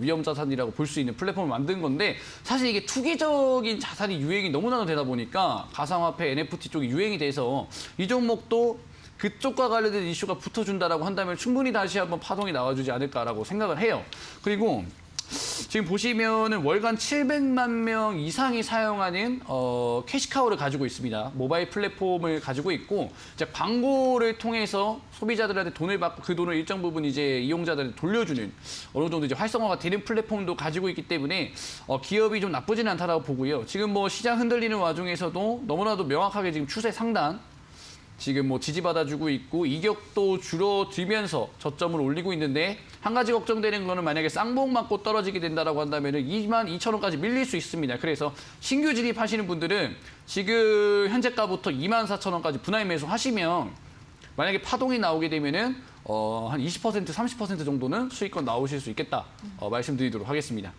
위험 자산이라고 볼 수 있는 플랫폼을 만든 건데 사실 이게 투기적인 자산이 유행이 너무나도 되다 보니까 가상화폐 NFT 쪽이 유행이 돼서 이 종목도 그쪽과 관련된 이슈가 붙어준다라고 한다면 충분히 다시 한번 파동이 나와주지 않을까라고 생각을 해요. 그리고 지금 보시면은 월간 700만 명 이상이 사용하는 캐시카우를 가지고 있습니다. 모바일 플랫폼을 가지고 있고 이제 광고를 통해서 소비자들한테 돈을 받고 그 돈을 일정 부분 이제 이용자들한테 돌려주는 어느 정도 이제 활성화가 되는 플랫폼도 가지고 있기 때문에 기업이 좀 나쁘지는 않다라고 보고요. 지금 뭐 시장 흔들리는 와중에서도 너무나도 명확하게 지금 추세 상단 지금 뭐 지지받아주고 있고 이격도 줄어들면서 저점을 올리고 있는데 한 가지 걱정되는 거는 만약에 쌍봉 맞고 떨어지게 된다라고 한다면은 22,000원까지 밀릴 수 있습니다. 그래서 신규 진입하시는 분들은 지금 현재가부터 24,000원까지 분할 매수 하시면 만약에 파동이 나오게 되면은 한 20%, 30% 정도는 수익권 나오실 수 있겠다 말씀드리도록 하겠습니다.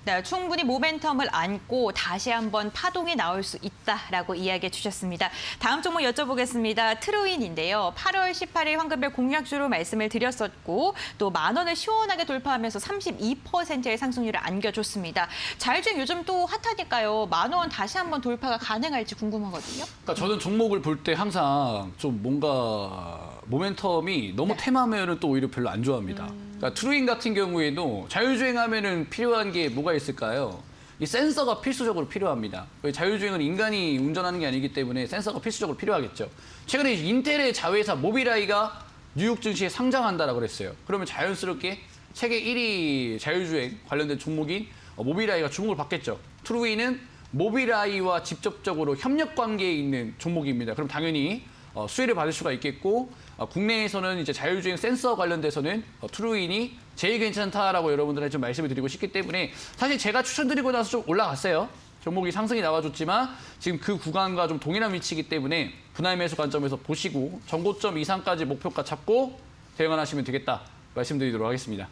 네, 충분히 모멘텀을 안고 다시 한번 파동이 나올 수 있다라고 이야기해 주셨습니다. 다음 종목 여쭤보겠습니다. 트루인인데요. 8월 18일 황금별 공약주로 말씀을 드렸었고 또 10,000원을 시원하게 돌파하면서 32%의 상승률을 안겨줬습니다. 자율주행 요즘 또 핫하니까요. 10,000원 다시 한번 돌파가 가능할지 궁금하거든요. 그러니까 저는 종목을 볼 때 항상 좀 뭔가 모멘텀이 너무 템하면은 또 오히려 별로 안 좋아합니다. 그러니까 트루인 같은 경우에도 자율주행하면은 필요한 게 뭐가 있을까요? 이 센서가 필수적으로 필요합니다. 자율주행은 인간이 운전하는 게 아니기 때문에 센서가 필수적으로 필요하겠죠. 최근에 인텔의 자회사 모빌아이가 뉴욕 증시에 상장한다라고 그랬어요. 그러면 자연스럽게 세계 1위 자율주행 관련된 종목인 모빌아이가 주목을 받겠죠. 트루인은 모빌아이와 직접적으로 협력 관계에 있는 종목입니다. 그럼 당연히 수혜를 받을 수가 있겠고 국내에서는 이제 자율주행 센서 관련돼서는 트루인이 제일 괜찮다라고 여러분들한테 좀 말씀을 드리고 싶기 때문에 사실 제가 추천드리고 나서 좀 올라갔어요. 종목이 상승이 나와줬지만 지금 그 구간과 좀 동일한 위치이기 때문에 분할 매수 관점에서 보시고 전고점 이상까지 목표가 잡고 대응을 하시면 되겠다 말씀드리도록 하겠습니다.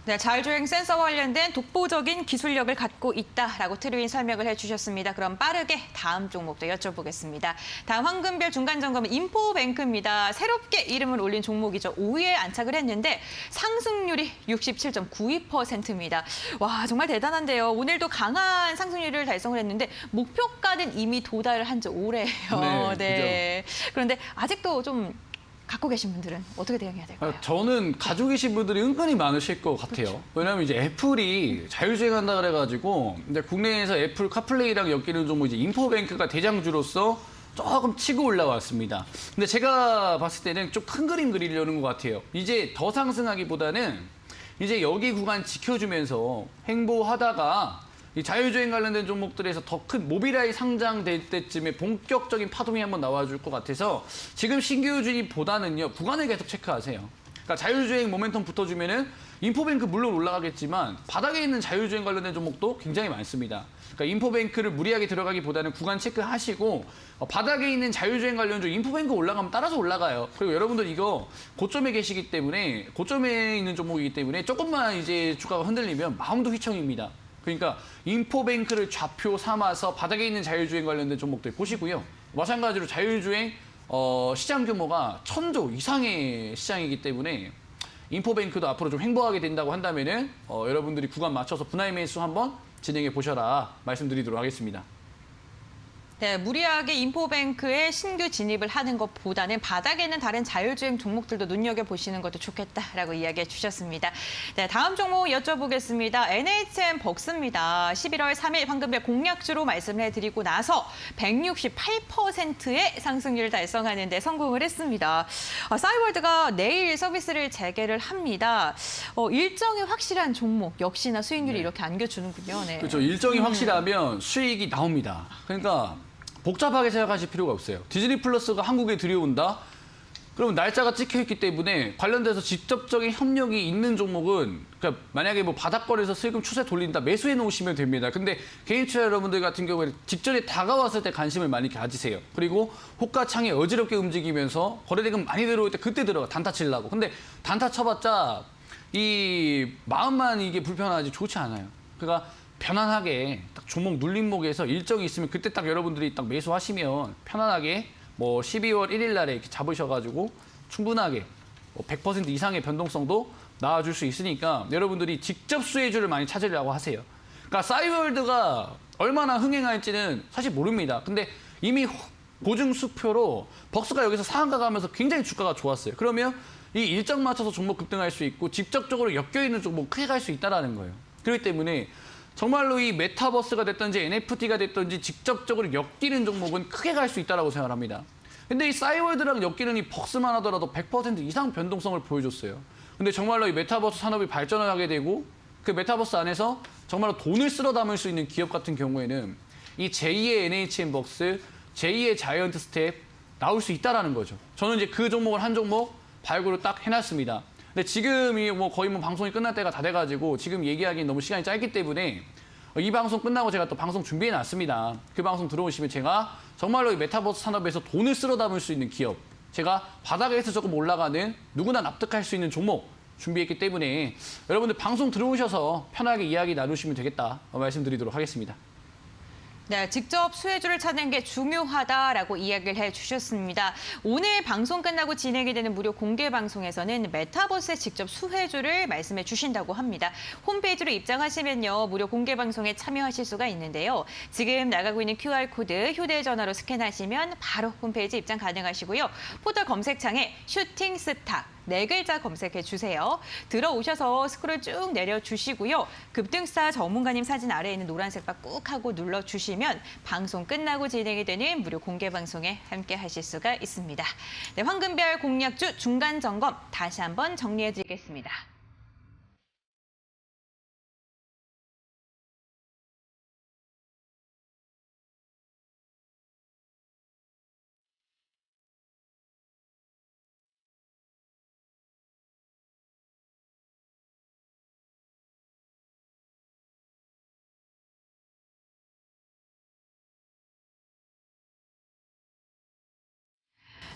네, 자율주행 센서와 관련된 독보적인 기술력을 갖고 있다라고 트루인 설명을 해주셨습니다. 그럼 빠르게 다음 종목도 여쭤보겠습니다. 다음 황금별 중간 점검은 인포뱅크입니다. 새롭게 이름을 올린 종목이죠. 5위에 안착을 했는데 상승률이 67.92%입니다. 와, 정말 대단한데요. 오늘도 강한 상승률을 달성을 했는데 목표가는 이미 도달을 한 지 오래예요. 네, 그런데 아직도 좀 갖고 계신 분들은 어떻게 대응해야 될까요? 저는 가지고 계신 분들이 은근히 많으실 것 같아요. 그렇죠. 왜냐하면 이제 애플이 자율주행한다 그래가지고 이제 국내에서 애플 카플레이랑 엮이는 종목 이제 인포뱅크가 대장주로서 조금 치고 올라왔습니다. 근데 제가 봤을 때는 좀 큰 그림 그리려는 것 같아요. 이제 더 상승하기보다는 이제 여기 구간 지켜주면서 횡보하다가 이 자율주행 관련된 종목들에서 더 큰 모빌아이 상장될 때쯤에 본격적인 파동이 한번 나와줄 것 같아서 지금 신규 주입보다는요 구간을 계속 체크하세요. 그러니까 자율주행 모멘텀 붙어주면은 인포뱅크 물론 올라가겠지만 바닥에 있는 자율주행 관련된 종목도 굉장히 많습니다. 그러니까 인포뱅크를 무리하게 들어가기보다는 구간 체크하시고 바닥에 있는 자율주행 관련주 인포뱅크 올라가면 따라서 올라가요. 그리고 여러분들 이거 고점에 계시기 때문에 고점에 있는 종목이기 때문에 조금만 이제 주가가 흔들리면 마음도 휘청입니다. 그러니까 인포뱅크를 좌표 삼아서 바닥에 있는 자율주행 관련된 종목들 보시고요. 마찬가지로 자율주행 시장 규모가 1000조 이상의 시장이기 때문에 인포뱅크도 앞으로 좀 횡보하게 된다고 한다면은 여러분들이 구간 맞춰서 분할 매수 한번 진행해 보셔라 말씀드리도록 하겠습니다. 네, 무리하게 인포뱅크에 신규 진입을 하는 것보다는 바닥에 있는 다른 자율주행 종목들도 눈여겨보시는 것도 좋겠다라고 이야기해 주셨습니다. 네, 다음 종목 여쭤보겠습니다. NHN 벅스입니다. 11월 3일 황금별 공략주로 말씀을 해드리고 나서 168%의 상승률을 달성하는 데 성공을 했습니다. 싸이월드가 내일 서비스를 재개를 합니다. 일정이 확실한 종목, 역시나 수익률이 이렇게 안겨주는군요. 네. 그렇죠. 일정이 확실하면 수익이 나옵니다. 그러니까 복잡하게 생각하실 필요가 없어요. 디즈니 플러스가 한국에 들여온다? 그러면 날짜가 찍혀 있기 때문에 관련돼서 직접적인 협력이 있는 종목은 그러니까 만약에 뭐 바닥권에서 슬금 추세 돌린다 매수해 놓으시면 됩니다. 근데 개인 투자 여러분들 같은 경우에는 직전에 다가왔을 때 관심을 많이 가지세요. 그리고 호가창이 어지럽게 움직이면서 거래대금 많이 들어올 때 그때 들어가 단타 치려고. 근데 단타 쳐봤자 이 마음만 이게 불편하지 좋지 않아요. 그러니까 편안하게 딱 종목 눌림목에서 일정이 있으면 그때 딱 여러분들이 딱 매수하시면 편안하게 뭐 12월 1일 날에 이렇게 잡으셔가지고 충분하게 뭐 100% 이상의 변동성도 나와줄 수 있으니까 여러분들이 직접 수혜주를 많이 찾으려고 하세요. 그러니까 싸이월드가 얼마나 흥행할지는 사실 모릅니다. 근데 이미 보증 수표로 벅스가 여기서 상한가 가면서 굉장히 주가가 좋았어요. 그러면 이 일정 맞춰서 종목 급등할 수 있고 직접적으로 엮여있는 종목 크게 갈 수 있다는 거예요. 그렇기 때문에 정말로 이 메타버스가 됐든지 NFT가 됐든지 직접적으로 엮이는 종목은 크게 갈 수 있다고 생각합니다. 근데 이 싸이월드랑 엮이는 이 벅스만 하더라도 100% 이상 변동성을 보여줬어요. 근데 정말로 이 메타버스 산업이 발전을 하게 되고 그 메타버스 안에서 정말로 돈을 쓸어 담을 수 있는 기업 같은 경우에는 이 제2의 NHN 벅스, 제2의 자이언트 스텝 나올 수 있다는 거죠. 저는 이제 그 종목을 한 종목 발굴을 딱 해놨습니다. 근데 지금이 뭐 거의 뭐 방송이 끝날 때가 다 돼가지고 지금 얘기하기는 너무 시간이 짧기 때문에 이 방송 끝나고 제가 또 방송 준비해 놨습니다. 그 방송 들어오시면 제가 정말로 이 메타버스 산업에서 돈을 쓸어 담을 수 있는 기업, 제가 바닥에서 조금 올라가는 누구나 납득할 수 있는 종목 준비했기 때문에 여러분들 방송 들어오셔서 편하게 이야기 나누시면 되겠다 말씀드리도록 하겠습니다. 네, 직접 수혜주를 찾는 게 중요하다라고 이야기를 해주셨습니다. 오늘 방송 끝나고 진행이 되는 무료 공개 방송에서는 메타버스의 직접 수혜주를 말씀해 주신다고 합니다. 홈페이지로 입장하시면요, 무료 공개 방송에 참여하실 수가 있는데요. 지금 나가고 있는 QR코드 휴대전화로 스캔하시면 바로 홈페이지 입장 가능하시고요. 포털 검색창에 슈팅스타 4글자 검색해 주세요. 들어오셔서 스크롤 쭉 내려주시고요. 급등스타 전문가님 사진 아래에 있는 노란색 바 꾹 하고 눌러주시면 방송 끝나고 진행이 되는 무료 공개 방송에 함께 하실 수가 있습니다. 네, 황금별 공략주 중간 점검 다시 한번 정리해 드리겠습니다.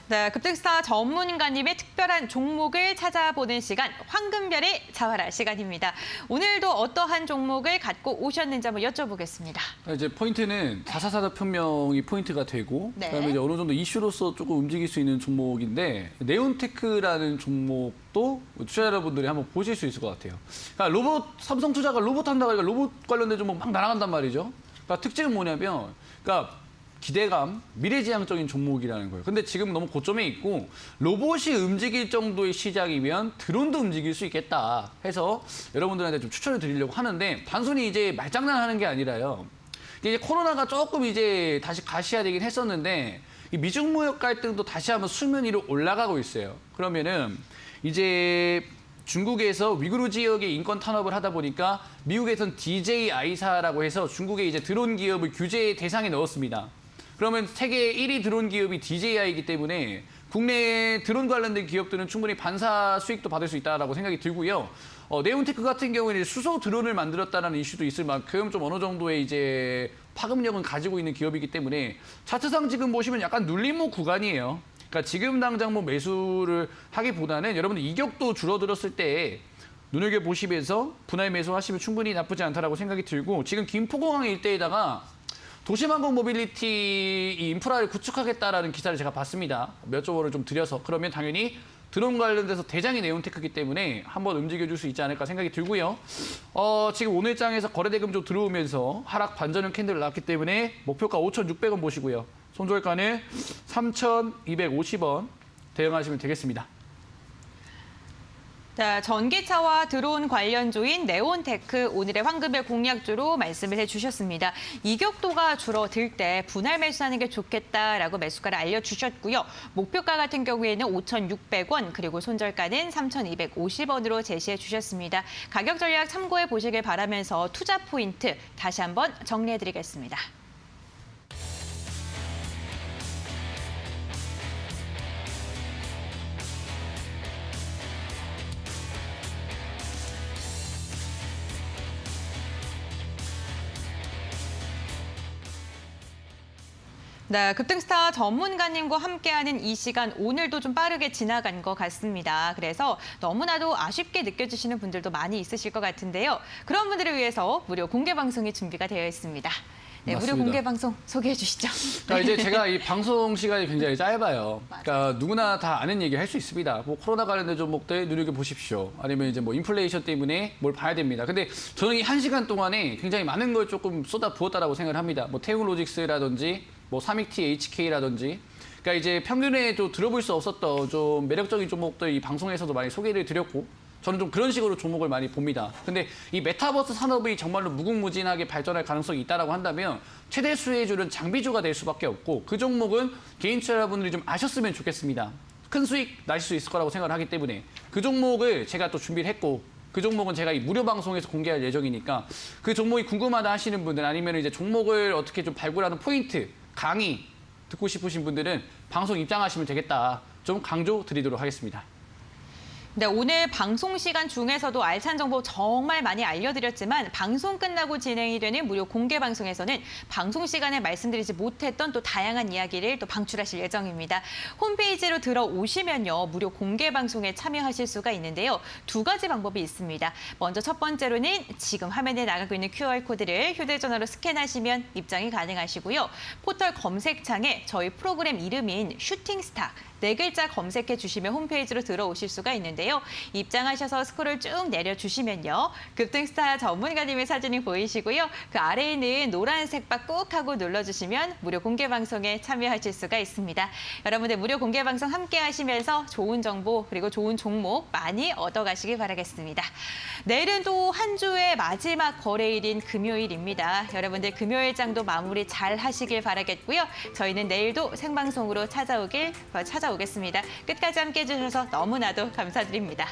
네, 급등스타 전문가님의 특별한 종목을 찾아보는 시간, 황금별의 자활할 시간입니다. 오늘도 어떠한 종목을 갖고 오셨는지 한번 여쭤보겠습니다. 이제 포인트는 444 편명이 포인트가 되고 네. 그다음에 이제 어느 정도 이슈로서 조금 움직일 수 있는 종목인데 네온테크라는 종목도 투자 여러분들이 한번 보실 수 있을 것 같아요. 그러니까 로봇 삼성투자가 로봇 한다고 하니까 로봇 관련된 종목 막 날아간단 말이죠. 그러니까 특징은 뭐냐면 그러니까 기대감, 미래지향적인 종목이라는 거예요. 근데 지금 너무 고점에 있고 로봇이 움직일 정도의 시장이면 드론도 움직일 수 있겠다 해서 여러분들한테 좀 추천을 드리려고 하는데 단순히 이제 말장난하는 게 아니라요. 이제 코로나가 조금 이제 다시 가시화되긴 했었는데 이 미중 무역 갈등도 다시 한번 수면 위로 올라가고 있어요. 그러면은 이제 중국에서 위구르 지역의 인권 탄압을 하다 보니까 미국에선 DJI사라고 해서 중국의 이제 드론 기업을 규제 대상에 넣었습니다. 그러면 세계 1위 드론 기업이 DJI이기 때문에 국내 드론 관련된 기업들은 충분히 반사 수익도 받을 수 있다라고 생각이 들고요. 네온테크 같은 경우에는 수소 드론을 만들었다는 이슈도 있을 만큼 좀 어느 정도의 이제 파급력은 가지고 있는 기업이기 때문에 차트상 지금 보시면 약간 눌림목 구간이에요. 그러니까 지금 당장 뭐 매수를 하기보다는 여러분들 이격도 줄어들었을 때 눈여겨보시면서 분할 매수하시면 충분히 나쁘지 않다라고 생각이 들고 지금 김포공항 일대에다가 도심항공 모빌리티 이 인프라를 구축하겠다라는 기사를 제가 봤습니다. 몇 조 원을 좀 들여서 그러면 당연히 드론 관련돼서 대장이 네온테크이기 때문에 한번 움직여줄 수 있지 않을까 생각이 들고요. 지금 오늘 장에서 거래대금 좀 들어오면서 하락 반전형 캔들 나왔기 때문에 목표가 5,600원 보시고요. 손절가는 3,250원 대응하시면 되겠습니다. 자, 전기차와 드론 관련주인 네온테크 오늘의 황금별 공략주로 말씀을 해주셨습니다. 이격도가 줄어들 때 분할 매수하는 게 좋겠다라고 매수가를 알려주셨고요. 목표가 같은 경우에는 5,600원 그리고 손절가는 3,250원으로 제시해 주셨습니다. 가격 전략 참고해 보시길 바라면서 투자 포인트 다시 한번 정리해드리겠습니다. 네, 급등스타 전문가님과 함께하는 이 시간 오늘도 좀 빠르게 지나간 것 같습니다. 그래서 너무나도 아쉽게 느껴지시는 분들도 많이 있으실 것 같은데요. 그런 분들을 위해서 무료 공개 방송이 준비가 되어 있습니다. 네, 무료 맞습니다. 공개 방송 소개해 주시죠. 그러니까 이제 제가 이 방송 시간이 굉장히 짧아요. 그러니까 누구나 다 아는 얘기 할 수 있습니다. 뭐 코로나 관련된 종목들 눈여겨 보십시오. 아니면 이제 뭐 인플레이션 때문에 뭘 봐야 됩니다. 근데 저는 이 1시간 동안에 굉장히 많은 걸 조금 쏟아 부었다라고 생각을 합니다. 뭐 태웅로직스라든지 뭐 삼익티 HK라든지 그러니까 이제 평균에 좀 들어볼 수 없었던 좀 매력적인 종목들 이 방송에서도 많이 소개를 드렸고 저는 좀 그런 식으로 종목을 많이 봅니다. 근데 이 메타버스 산업이 정말로 무궁무진하게 발전할 가능성이 있다라고 한다면 최대 수혜주는 장비주가 될 수밖에 없고 그 종목은 개인 투자자분들이 좀 아셨으면 좋겠습니다. 큰 수익 나실 수 있을 거라고 생각을 하기 때문에 그 종목을 제가 또 준비를 했고 그 종목은 제가 이 무료 방송에서 공개할 예정이니까 그 종목이 궁금하다 하시는 분들 아니면 이제 종목을 어떻게 좀 발굴하는 포인트 강의 듣고 싶으신 분들은 방송 입장하시면 되겠다. 좀 강조 드리도록 하겠습니다. 네, 오늘 방송 시간 중에서도 알찬 정보 정말 많이 알려드렸지만 방송 끝나고 진행이 되는 무료 공개 방송에서는 방송 시간에 말씀드리지 못했던 또 다양한 이야기를 또 방출하실 예정입니다. 홈페이지로 들어오시면요. 무료 공개 방송에 참여하실 수가 있는데요. 두 가지 방법이 있습니다. 먼저 첫 번째로는 지금 화면에 나가고 있는 QR코드를 휴대전화로 스캔하시면 입장이 가능하시고요. 포털 검색창에 저희 프로그램 이름인 슈팅스타 4글자 검색해 주시면 홈페이지로 들어오실 수가 있는데요. 입장하셔서 스크롤 쭉 내려주시면요. 급등스타 전문가님의 사진이 보이시고요. 그 아래에는 노란색 바 꾹 하고 눌러주시면 무료 공개 방송에 참여하실 수가 있습니다. 여러분들 무료 공개 방송 함께 하시면서 좋은 정보 그리고 좋은 종목 많이 얻어가시길 바라겠습니다. 내일은 또 한 주의 마지막 거래일인 금요일입니다. 여러분들 금요일장도 마무리 잘 하시길 바라겠고요. 저희는 내일도 생방송으로 찾아오겠습니다. 끝까지 함께해 주셔서 너무나도 감사드립니다.